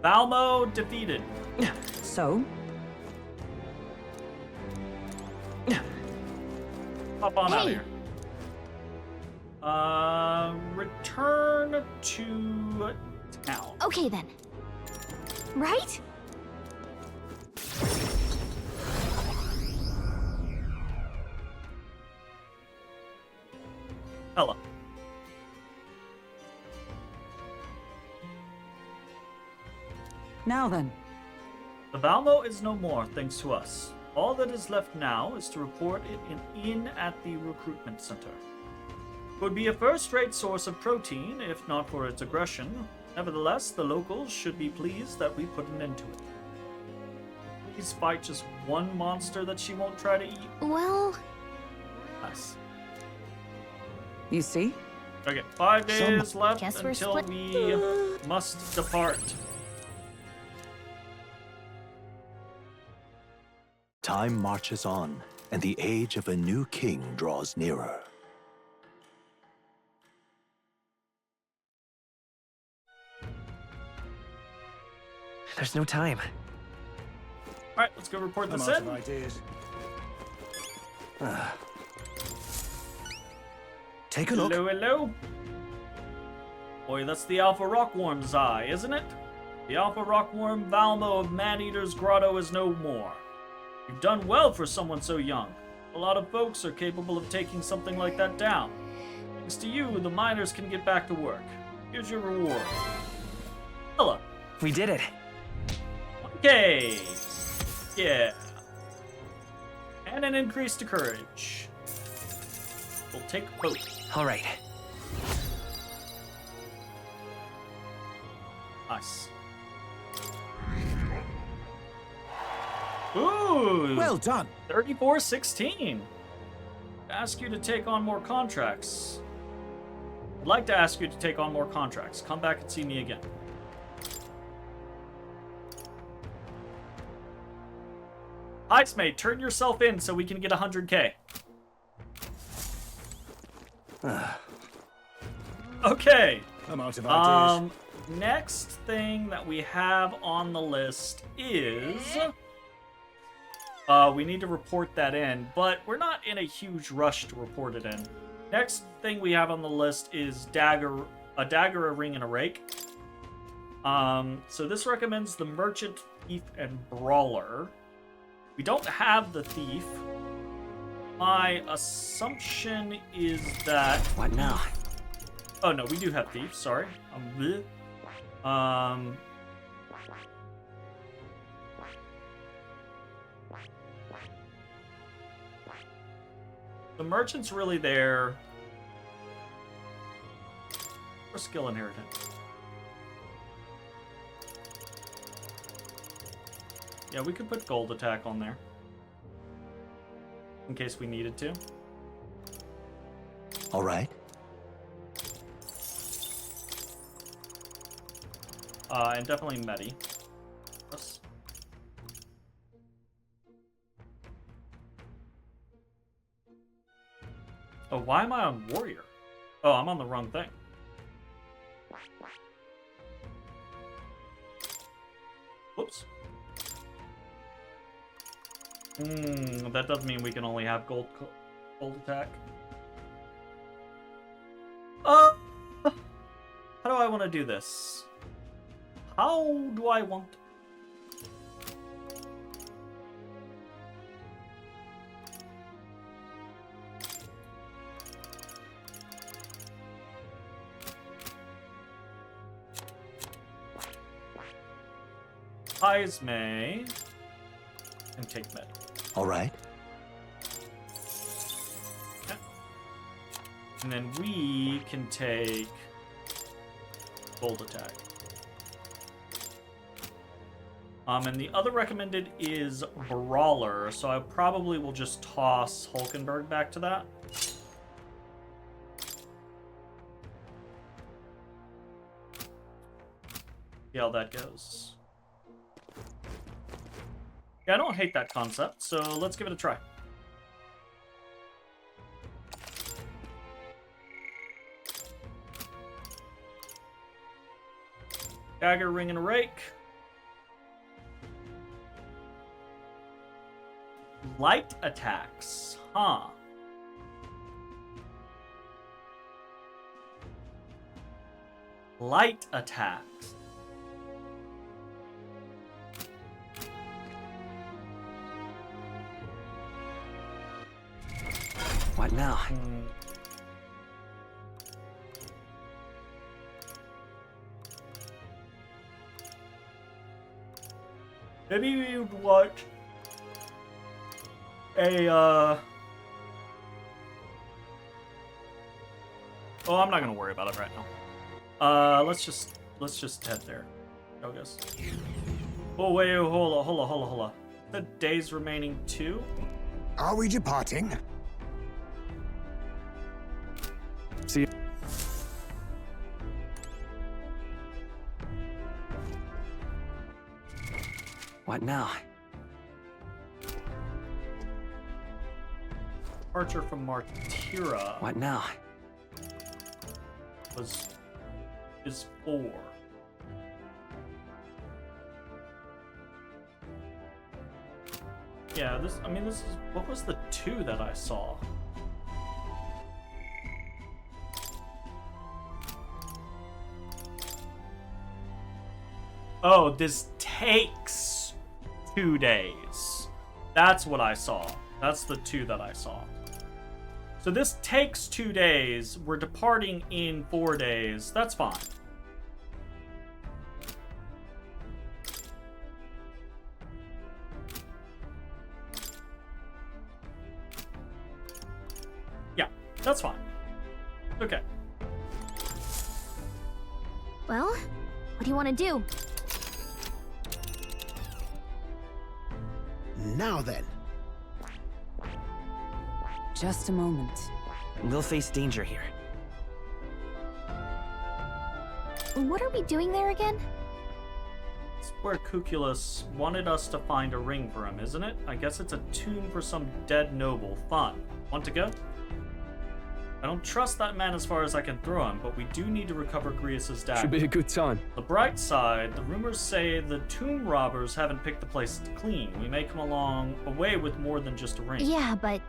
Balmo defeated. So? Hop on out of Hey. here. Return to town. Okay then. Right? Hello. Now then. The Valmo is no more, thanks to us. All that is left now is to report it in at the recruitment center. It would be a first-rate source of protein, if not for its aggression. Nevertheless, the locals should be pleased that we put an end to it. Please fight just one monster that she won't try to eat. Well, Nice. You see? Okay, 5 days left Guess we're until split. we must depart. Time marches on, and the age of a new king draws nearer. There's no time. Alright, let's go report I'm this out in. of ideas. Take a look. Hello, hello. Boy, that's the Alpha Rockworm's eye, isn't it? The Alpha Rockworm Valmo of Man-Eater's Grotto is no more. You've done well for someone so young. A lot of folks are capable of taking something like that down. Thanks to you, the miners can get back to work. Here's your reward. Hello. We did it. Okay. Yeah. And an increase to courage. We'll take both. All right. Nice. Ooh. Well done. 34-16. Ask you to take on more contracts. I'd like to ask you to take on more contracts. Come back and see me again. Heismate, turn yourself in so we can get 100K. Okay. I'm out of ideas. Next thing that we have on the list is... we need to report that in, but we're not in a huge rush to report it in. Next thing we have on the list is a dagger, a ring, and a rake. So this recommends the merchant, thief, and brawler. We don't have the thief. My assumption is that... What now? Oh no, we do have thief. Sorry. The merchant's really there for skill inheritance. Yeah, we could put gold attack on there in case we needed to. All right. And definitely Medi. Yes. Oh, why am I on Warrior? Oh, I'm on the wrong thing. Whoops. That does mean we can only have gold attack. How do I want to do this? How do I want... Heisme and take med. All right. Okay. And then we can take gold attack. And the other recommended is Brawler, so I probably will just toss Hulkenberg back to that. See how that goes. Yeah, I don't hate that concept, so let's give it a try. Dagger, ring, and a rake. Light attacks, huh? Light attacks. What now? Maybe we would watch a oh, I'm not gonna worry about it right now. Let's just head there. I guess. Oh wait, hold on. The days remaining 2. Are we departing? See you. What now? Departure from Martira What now? is 4. Yeah, this is, what was the 2 that I saw? Oh, this takes 2 days. That's what I saw. That's the 2 that I saw. So this takes 2 days. We're departing in 4 days. That's fine. Yeah, that's fine. Okay. Well, what do you want to do? Now then. Just a moment. We'll face danger here. What are we doing there again? It's where Cuculus wanted us to find a ring for him, isn't it? I guess it's a tomb for some dead noble. Fun. Want to go? I don't trust that man as far as I can throw him, but we do need to recover Grius's dagger. Should be a good time. The bright side, the rumors say the tomb robbers haven't picked the place clean. We may come away with more than just a ring. Yeah, but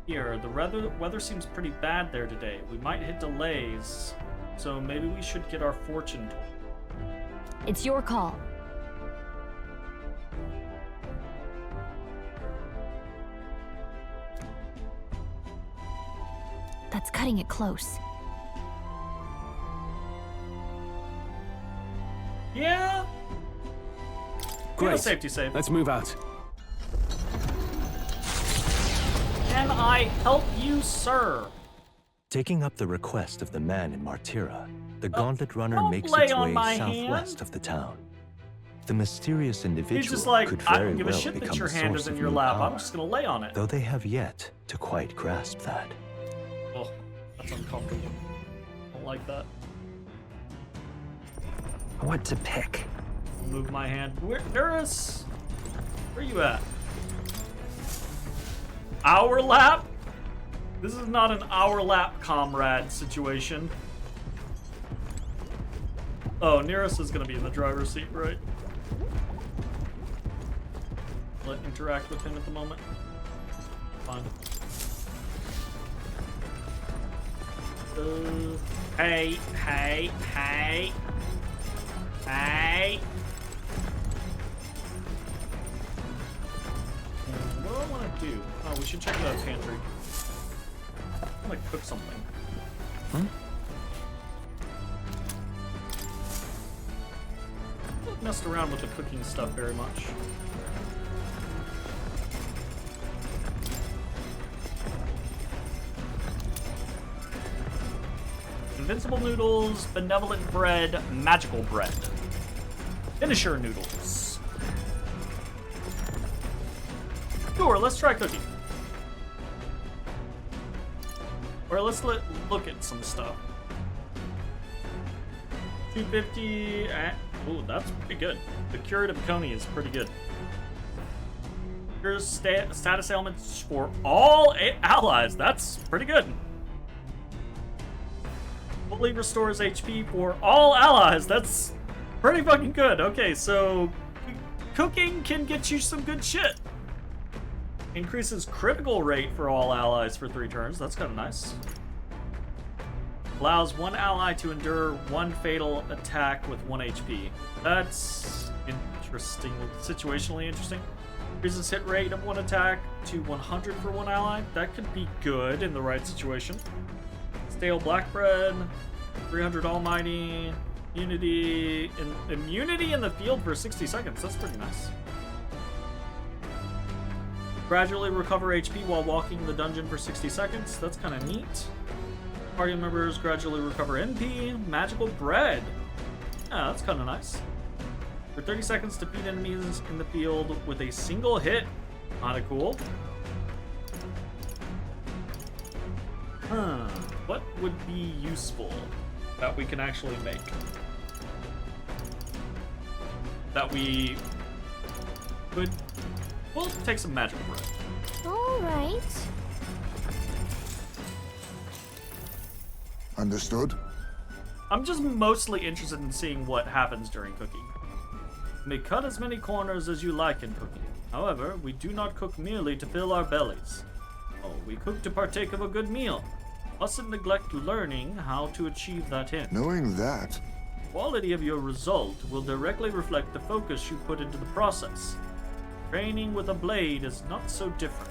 Here, the weather seems pretty bad there today. We might hit delays, so maybe we should get our fortune told. it's your call. That's cutting it close. Yeah? Get a Great. safety save. Let's move out. Can I help you, sir? Taking up the request of the man in Martira, the Gauntlet Runner don't makes lay its on way my southwest hand. of the town. The mysterious individual He's just like, could I very don't give a well shit that become your a hand source is in of your new lap. power, I'm just gonna lay on it. though they have yet to quite grasp that. Oh, that's uncomfortable. I don't like that. What to pick? Move my hand. Where are you at? Our lap? This is not an our lap comrade situation. Oh, Nearest is gonna be in the driver's seat, right? Let's interact with him at the moment. Fine. Hey. What do I want to do? Oh, we should check the pantry. I want to cook something. I haven't messed around with the cooking stuff very much. Invincible noodles, benevolent bread, magical bread. Finisher noodles. Sure, let's try cooking. Or let's look at some stuff. 250. Ooh, that's pretty good. The curative coney is pretty good. Here's status ailments for all allies. That's pretty good. Fully restores HP for all allies. That's pretty fucking good. Okay, so cooking can get you some good shit. Increases critical rate for all allies for 3 turns. That's kind of nice. Allows one ally to endure 1 fatal attack with 1 HP. That's interesting. Situationally interesting. Increases hit rate of 1 attack to 100 for 1 ally. That could be good in the right situation. Stale black bread. 300 almighty. Immunity in the field for 60 seconds. That's pretty nice. Gradually recover HP while walking the dungeon for 60 seconds. That's kind of neat. Party members gradually recover MP. Magical bread. Yeah, that's kind of nice. For 30 seconds, defeat enemies in the field with a single hit. Kinda cool. What would be useful that we can actually make? That we could... We'll take some magical bread. All right. Understood? I'm just mostly interested in seeing what happens during cooking. You may cut as many corners as you like in cooking. However, we do not cook merely to fill our bellies. Oh, we cook to partake of a good meal. Mustn't neglect learning how to achieve that end. Knowing that, The quality of your result will directly reflect the focus you put into the process. Training with a blade is not so different.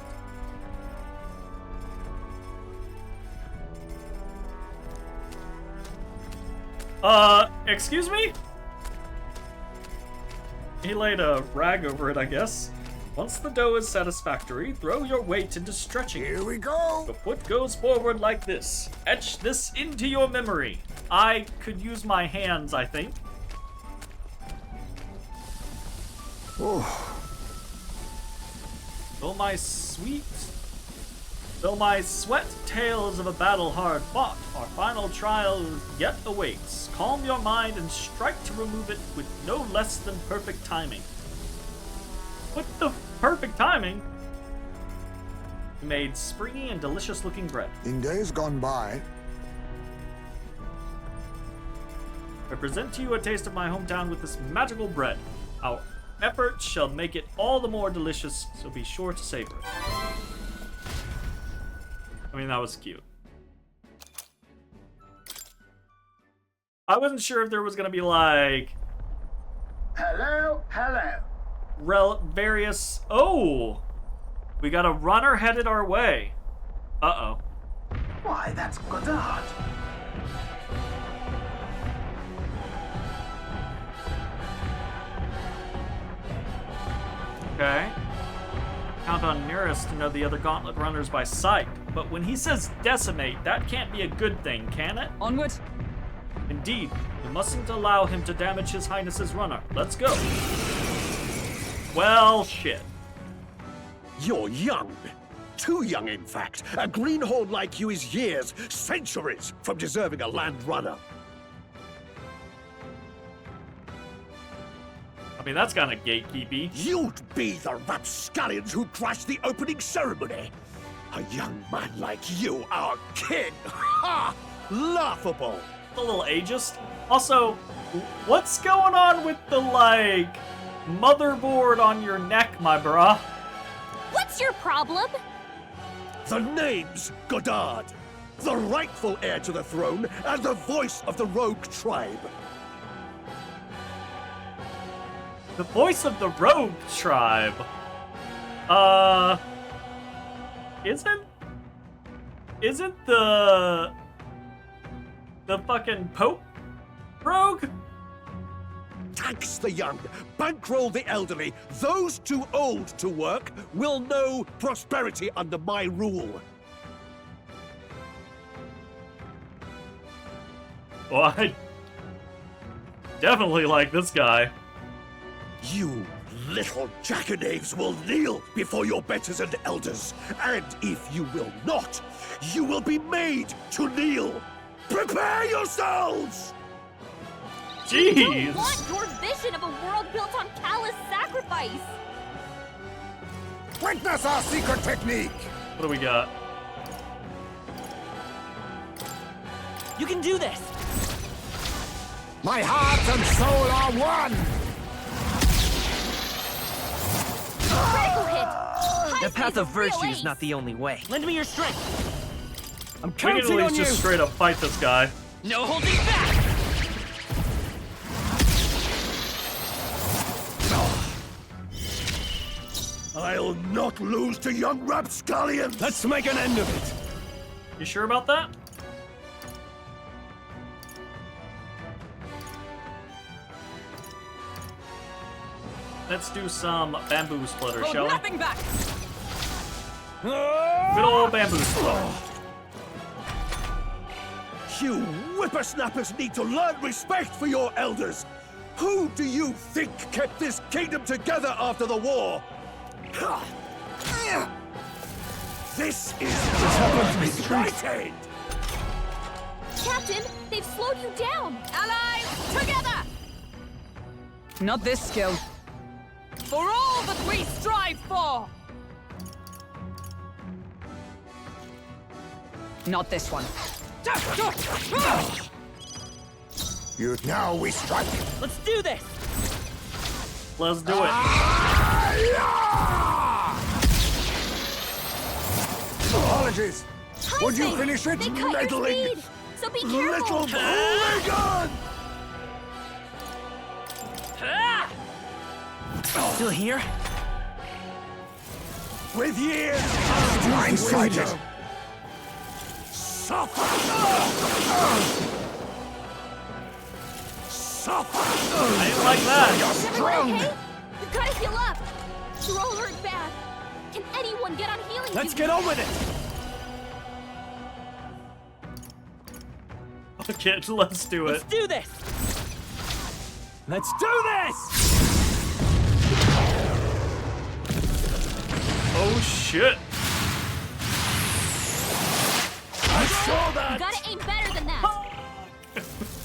Excuse me? He laid a rag over it, I guess. Once the dough is satisfactory, throw your weight into stretching it. here we go. The foot goes forward like this. Etch this into your memory. I could use my hands, I think. Oh, Though my sweat tales of a battle hard fought, our final trial yet awaits. Calm your mind and strike to remove it with no less than perfect timing. What the perfect timing? He made springy and delicious looking bread. in days gone by, I present to you a taste of my hometown with this magical bread. Our effort shall make it all the more delicious, so be sure to savor it. I mean, that was cute. I wasn't sure if there was gonna be like hello. various. Oh, we got a runner headed our way. Uh-oh. Why, that's Godard. Okay. Count on Nearest to know the other gauntlet runners by sight. But when he says decimate, that can't be a good thing, can it? Onward. Indeed, we mustn't allow him to damage His Highness's runner. Let's go. Well, shit. You're young. Too young, in fact. A greenhorn like you is years, centuries, from deserving a land runner. I mean, that's kind of gatekeepy. You'd be the rapscallions who crashed the opening ceremony. A young man like you, our king. Ha! Laughable. A little ageist. Also, what's going on with the, like, motherboard on your neck, my bruh? What's your problem? The name's Godard, the rightful heir to the throne and the voice of the rogue tribe. The voice of the rogue tribe. Isn't the fucking Pope rogue? Tax the young, bankroll the elderly. Those too old to work will know prosperity under my rule. Well, I definitely like this guy. You little jackanapes will kneel before your betters and elders. And if you will not, you will be made to kneel. Prepare yourselves! We don't Jeez. want your vision of a world built on callous sacrifice. Witness our secret technique. What do we got? You can do this! My heart and soul are one. Critical hit. The path of virtue real is not ace. the only way. Lend me your strength. I'm We can at counting on least you! just straight up fight this guy. No holding back! I'll not lose to young rapscallions! Let's make an end of it! You sure about that? Let's do some bamboo splitter, Hold shall we? nothing back. Good old bamboo splitter. You whippersnappers need to learn respect for your elders! Who do you think kept this kingdom together after the war? This is exciting! Captain, they've slowed you down. Allies, together! Not this skill. For all that we strive for! Not this one. Now we strike. Let's do this! Let's do it. charges. Would you finish it? They cut your meddling speed, so be careful. Little hooligan! Still here? With years blindsided. Suffer! Suffer! I didn't like that. Is everyone okay? You gotta heal up. You're all hurt bad. Can anyone get on healing Let's Get on with it! Okay, let's do it. Let's do this! Let's do this! Oh shit. I saw You that! gotta aim better than that.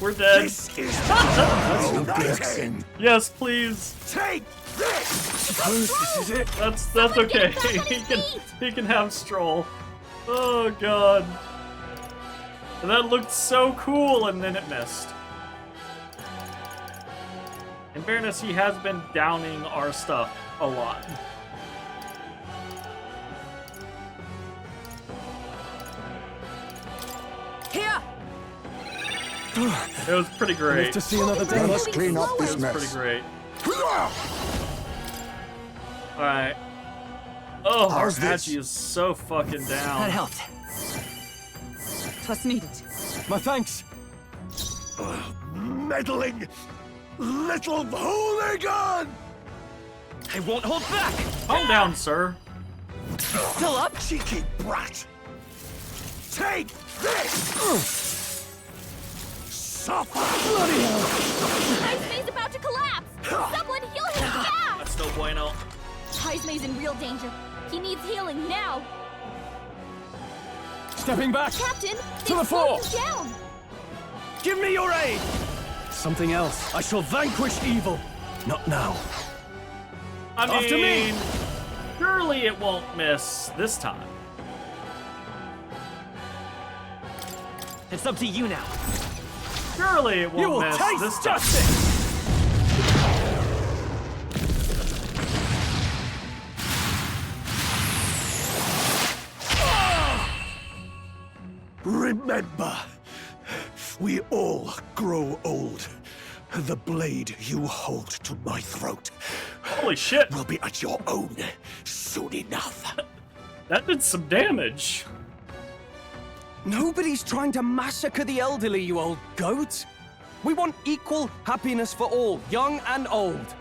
We're dead. This is the Yes, please. Take this! This is it. That's Someone okay. get him back on his feet. He can have Stroll. Oh god. That looked so cool and then it missed. In fairness, he has been downing our stuff a lot. Here! It was pretty great. To see another Let day. us clean up this It was pretty mess. great. Alright. Oh, our How's this? Agi is so fucking That down. helped. Plus needed. My thanks. Meddling little hooligan! I won't hold back! Calm down, sir. Still up? Cheeky brat! Take this! Suffer! Bloody hell! Heismei's about to collapse. Someone heal him fast. That's no bueno. Heismei's in real danger. He needs healing now. Stepping back. Captain, To they the slowed fore. you down. Give me your aid! Something else. I shall vanquish evil. Not now. I mean, After me. surely it won't miss this time. It's up to you now. Surely it You will won't miss taste this time. justice! Remember, we all grow old. The blade you hold to my throat Holy shit, will be at your own soon enough. that did some damage. Nobody's trying to massacre the elderly, you old goat. We want equal happiness for all, young and old.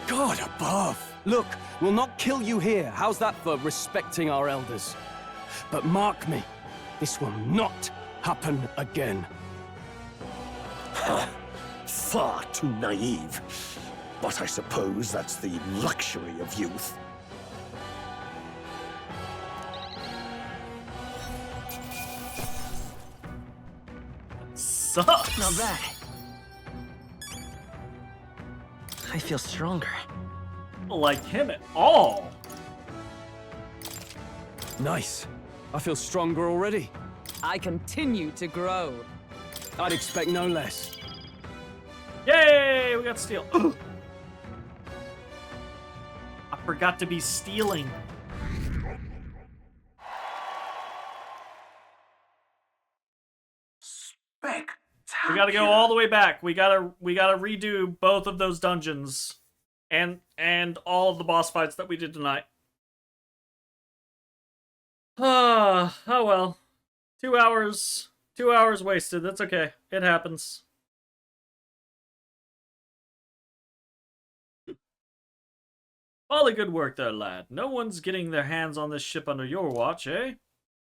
God above. Look, we'll not kill you here. How's that for respecting our elders? But mark me, this will not happen again. Far too naive. But I suppose that's the luxury of youth. Sucks. Not bad. I feel stronger. I don't like him at all. Nice. I feel stronger already. I continue to grow. I'd expect no less. Yay, we got steel. I forgot to be stealing. We gotta go all the way back. We gotta redo both of those dungeons, and all of the boss fights that we did tonight. Oh well, 2 hours wasted. That's okay. It happens. All the good work there, lad. No one's getting their hands on this ship under your watch, eh?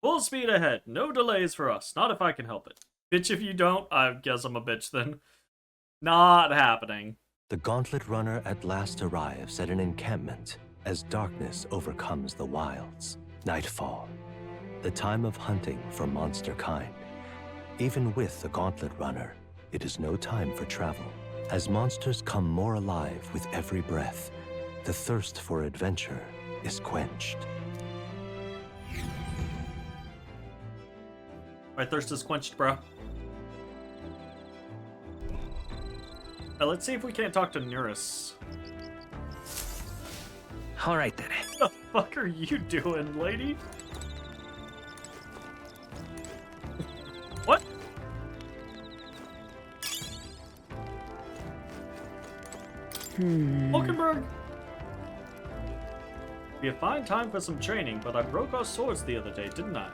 Full speed ahead. No delays for us. Not if I can help it. Bitch, if you don't, I guess I'm a bitch then. Not happening. The Gauntlet Runner at last arrives at an encampment as darkness overcomes the wilds. Nightfall, the time of hunting for monster kind. Even with the Gauntlet Runner, it is no time for travel. As monsters come more alive with every breath, the thirst for adventure is quenched. My thirst is quenched, bro. Let's see if we can't talk to Neuris. All right then. The fuck are you doing, lady? What? Hulkenberg? Be a fine time for some training, but I broke our swords the other day, didn't I?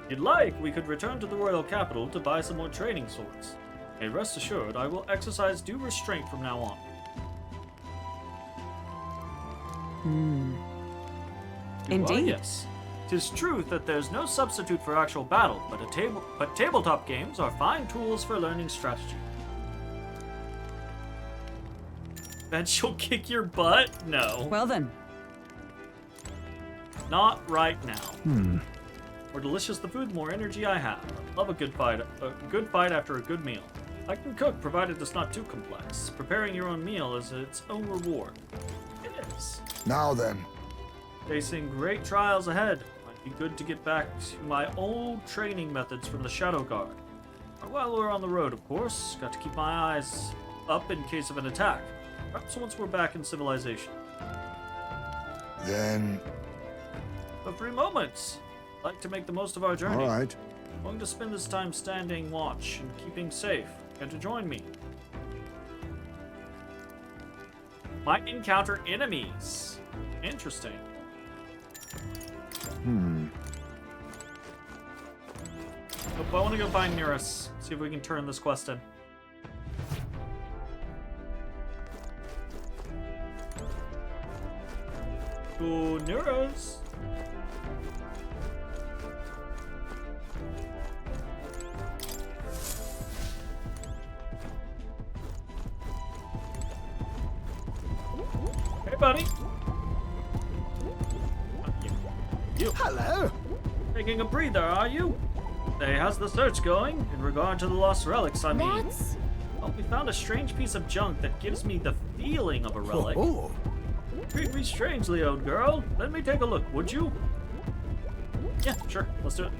If you'd like, we could return to the royal capital to buy some more training swords. Hey, rest assured, I will exercise due restraint from now on. Indeed. Yes. 'Tis truth that there's no substitute for actual battle, but tabletop games are fine tools for learning strategy. Bet she'll kick your butt? No. Well then. Not right now. More delicious the food, the more energy I have. Love a good fight after a good meal. I can cook, provided it's not too complex. Preparing your own meal is its own reward. It is. Now then. Facing great trials ahead. Might be good to get back to my old training methods from the Shadow Guard. Or while we're on the road, of course. Got to keep my eyes up in case of an attack. Perhaps once we're back in civilization. Then. A few moments. I'd like to make the most of our journey. All right. I'm going to spend this time standing watch and keeping safe. Care to join me? Might encounter enemies. Interesting. Oh, I want to go find Nearest. See if we can turn this quest in. Go Nearest. Hey, buddy. You. Hello. Taking a breather, are you? Hey, how's the search going? In regard to the lost relics, I mean. That's... Well, we found a strange piece of junk that gives me the feeling of a relic. Oh. Treat me strangely, old girl. Let me take a look, would you? Yeah, sure. Let's do it.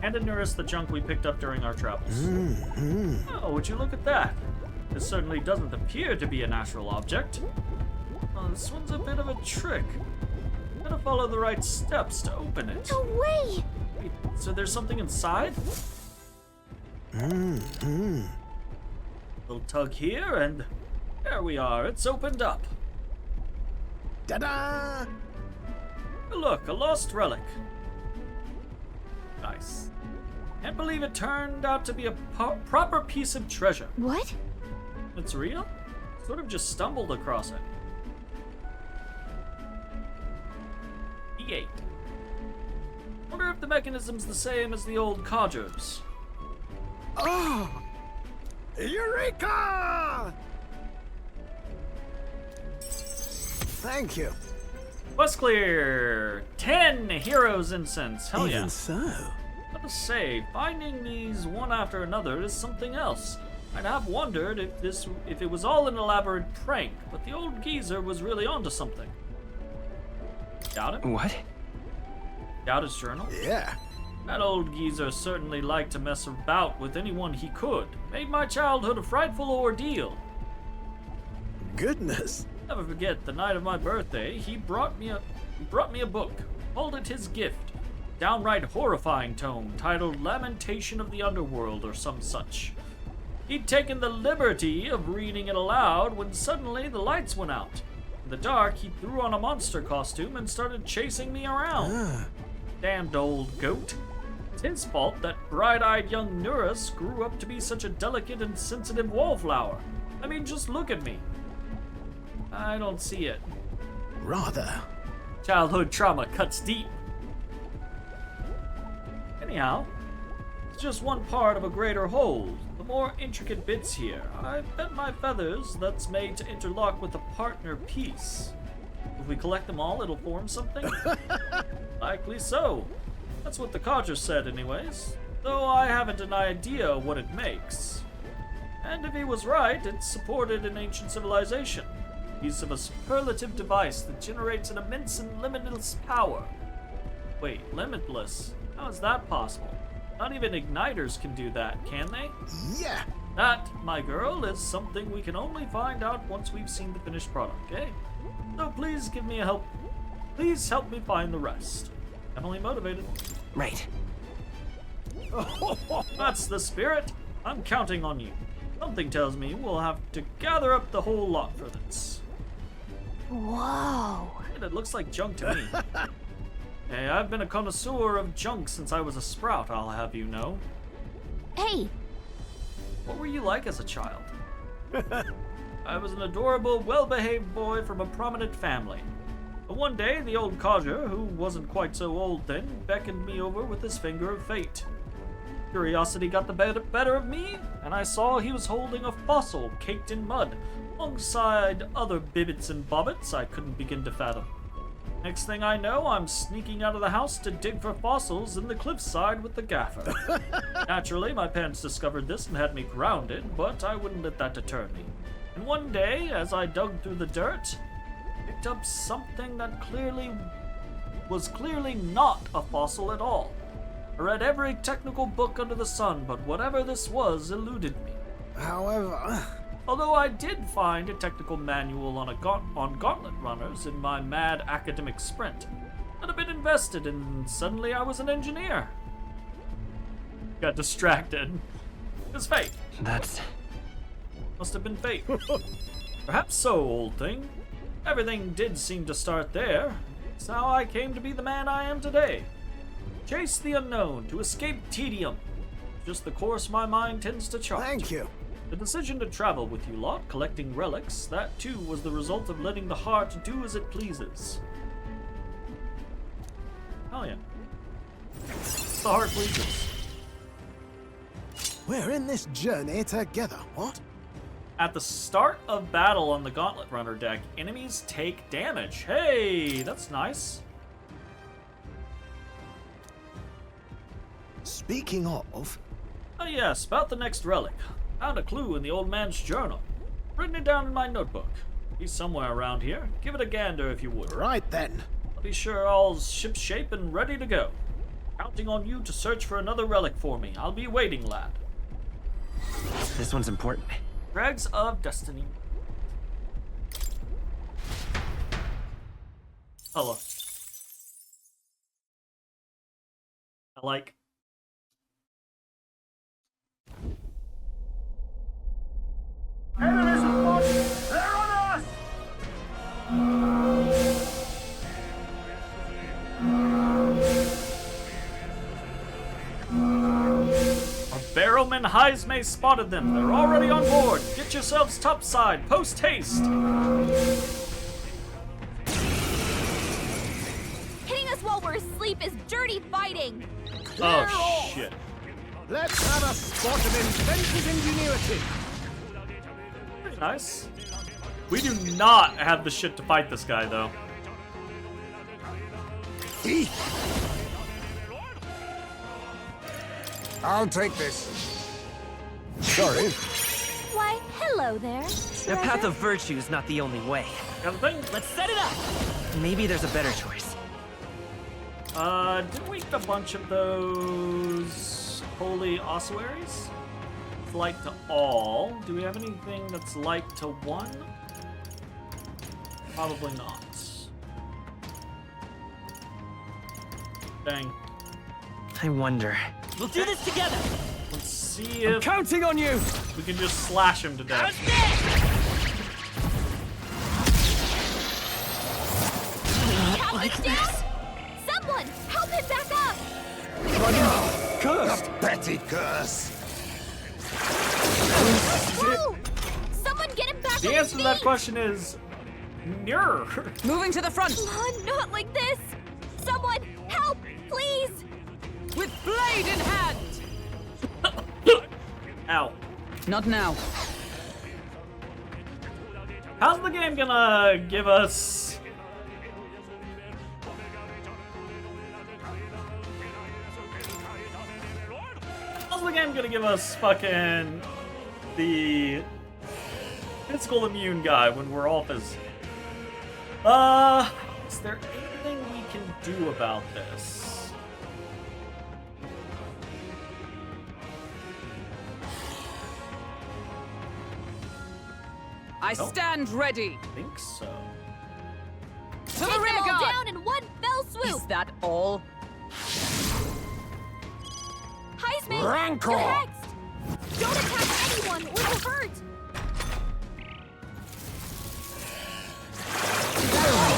Hand in Nearest the junk we picked up during our travels. Oh, would you look at that? This certainly doesn't appear to be a natural object. Oh, this one's a bit of a trick. Gotta follow the right steps to open it. No way! Wait, so there's something inside? Little tug here, and there we are. It's opened up. Ta-da! Look, a lost relic. Nice. Can't believe it turned out to be a proper piece of treasure. What? It's real? Sort of just stumbled across it. E8. Wonder if the mechanism's the same as the old codgers. Oh! Eureka! Thank you. Quest clear! 10 heroes incense. Hell yeah. Even so. Gotta say, finding these one after another is something else. I'd have wondered if it was all an elaborate prank, but the old geezer was really onto something. Doubt it? What? Doubt his journal? Yeah. That old geezer certainly liked to mess about with anyone he could. Made my childhood a frightful ordeal. Goodness. Never forget the night of my birthday, he brought me a book. Called it his gift. Downright horrifying tome titled Lamentation of the Underworld or some such. He'd taken the liberty of reading it aloud when suddenly the lights went out. In the dark, he threw on a monster costume and started chasing me around. Damned old goat. It's his fault that bright-eyed young Nearest grew up to be such a delicate and sensitive wallflower. I mean, just look at me. I don't see it. Rather. Childhood trauma cuts deep. Anyhow, it's just one part of a greater whole. The more intricate bits here, I bet my feathers that's made to interlock with a partner piece. If we collect them all, it'll form something? Likely so. That's what the codger said anyways, though I haven't an idea what it makes. And if he was right, it supported an ancient civilization. Use of a superlative device that generates an immense and limitless power. Wait, limitless? How is that possible? Not even igniters can do that, can they? Yeah. That, my girl, is something we can only find out once we've seen the finished product, eh? So please give me a help. Please help me find the rest. Definitely motivated. Right. That's the spirit. I'm counting on you. Something tells me we'll have to gather up the whole lot for this. Whoa. And it looks like junk to me. Hey, I've been a connoisseur of junk since I was a sprout, I'll have you know. Hey, What were you like as a child? I was an adorable, well-behaved boy from a prominent family. But one day, the old codger, who wasn't quite so old then, beckoned me over with his finger of fate. Curiosity got the better of me, and I saw he was holding a fossil caked in mud, alongside other bibbits and bobbits I couldn't begin to fathom. Next thing I know, I'm sneaking out of the house to dig for fossils in the cliffside with the gaffer. Naturally, my parents discovered this and had me grounded, but I wouldn't let that deter me. And one day, as I dug through the dirt, I picked up something that was clearly not a fossil at all. I read every technical book under the sun, but whatever this was eluded me. However, Although I did find a technical manual on gauntlet runners in my mad academic sprint, got a bit invested, and suddenly I was an engineer. Got distracted. It was fate. That's... Must have been fate. Perhaps so, old thing. Everything did seem to start there. It's how I came to be the man I am today. Chase the unknown, to escape tedium. Just the course my mind tends to chart. thank you. The decision to travel with you lot, collecting relics, that too was the result of letting the heart do as it pleases. Oh yeah. The heart pleases. We're in this journey together, what? At the start of battle on the Gauntlet Runner deck, enemies take damage. Hey, that's nice. Speaking of, Oh yes, about the next relic. Found a clue in the old man's journal. Written it down in my notebook. He's somewhere around here. Give it a gander if you would. right then. I'll be sure all's shipshape and ready to go. Counting on you to search for another relic for me. I'll be waiting, lad. This one's important. Dregs of Destiny. Hello. I like. Enemies of force! They're on us! Our barrowman Heismay spotted them. They're already on board. Get yourselves topside. Post haste. hitting us while we're asleep is dirty fighting. Oh shit. Let's have a spot of inventor's ingenuity. Pretty nice. We do not have the shit to fight this guy though. I'll take this. Sorry. Why, hello there. The path of virtue is not the only way. Got a thing? Let's set it up! Maybe there's a better choice. Didn't we get a bunch of those holy ossuaries? It's like to all. Do we have anything that's like to one? Probably not. Dang. I wonder. We'll do this together! Let's see I'm if counting on you! we can just slash him to death. Captain's down? Someone, help him back up! Cursed! Petty curse. Whoa! Someone get him back The on answer his to that feet! question is Nyr. Moving to the front! Come on, not like this! Someone, help, please! With blade in hand! Ow. Not now. How's the game gonna give us... How's the game gonna give us fucking the physical immune guy when we're off his... Is there anything we can do about this? I stand ready. I think so. To the Take rear them all guard. down in one fell swoop. Is that all? Heisman, Rancor! you're next. Don't attack anyone or you'll hurt.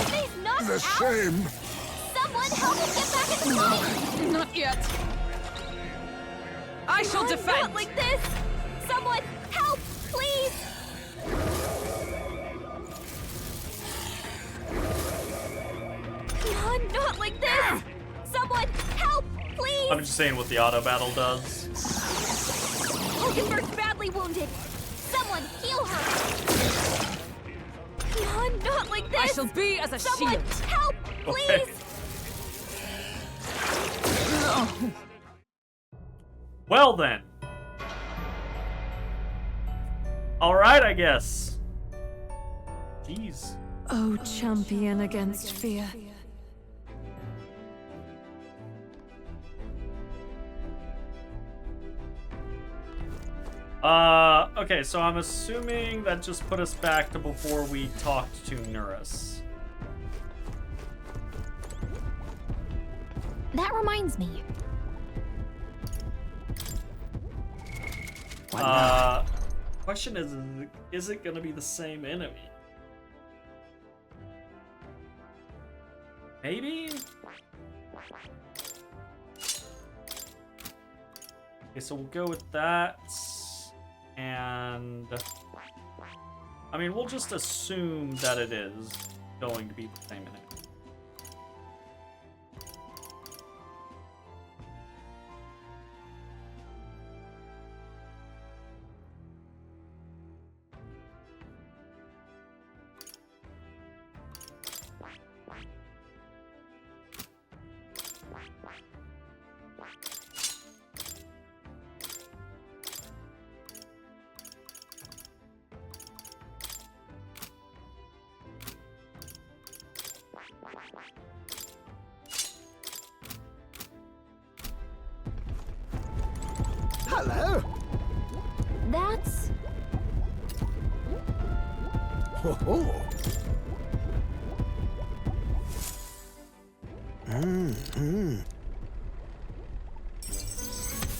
Heisman's knocked The out. shame. Someone help him get back in the fight. Not yet. I shall Not defend. like this. Someone help, please. Not like this. Someone help, please. I'm just saying what the auto battle does. Hulkenberg's badly wounded. Someone heal her. Not like this. I shall be as a Someone shield. help, Okay. please. Well then. All right, I guess. Jeez. Oh, champion against fear. Okay, so I'm assuming that just put us back to before we talked to Nurus. That reminds me. Question is it gonna be the same enemy? Maybe? Okay, so we'll go with that. And I mean, we'll just assume that it is going to be the same enemy. Hello. That's Oh.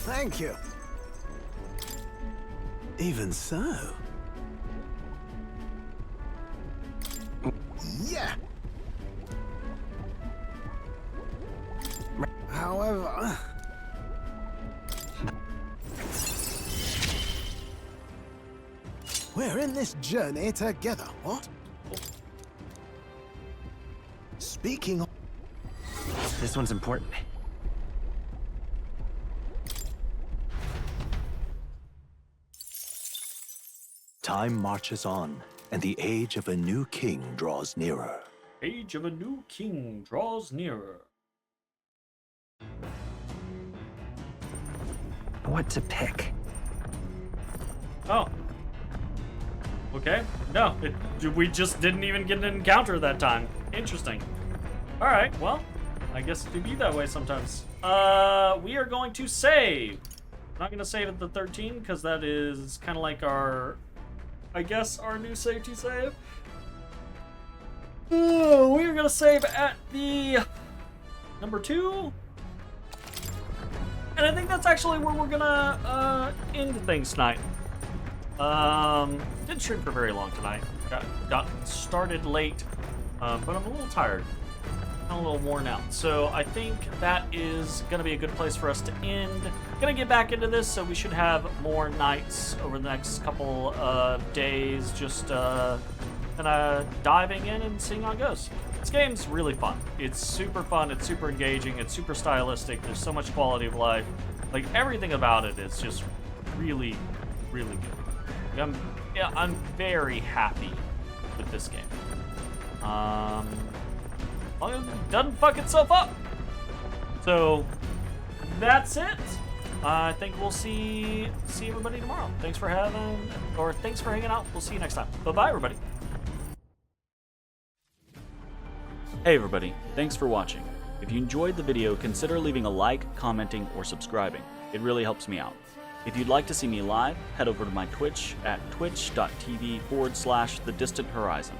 Thank you. Even so. Yeah. However, we're in this journey together, what? Speaking of... This one's important. Time marches on, and the age of a new king draws nearer. Age of a new king draws nearer. What to pick? Oh. Okay. No, we just didn't even get an encounter that time. Interesting. All right. Well, I guess it do be that way sometimes. We are going to save. I'm not going to save at the 13 because that is kind of like our, I guess, our new safety save. Oh, we are going to save at the number 2. And I think that's actually where we're gonna end things tonight. Didn't stream for very long tonight. Got started late, but I'm a little tired. I'm a little worn out. So I think that is gonna be a good place for us to end. Gonna get back into this, so we should have more nights over the next couple of days. Just kind of diving in and seeing how it goes. This game's really fun. It's super fun, it's super engaging, it's super stylistic, there's so much quality of life. Like, everything about it is just really, really good. I'm very happy with this game. As long as it doesn't fuck itself up. So, that's it. I think we'll see everybody tomorrow. Thanks for hanging out. We'll see you next time. Bye-bye, everybody. Hey everybody, thanks for watching. If you enjoyed the video, consider leaving a like, commenting, or subscribing. It really helps me out. If you'd like to see me live, head over to my Twitch at twitch.tv/thedistanthorizon.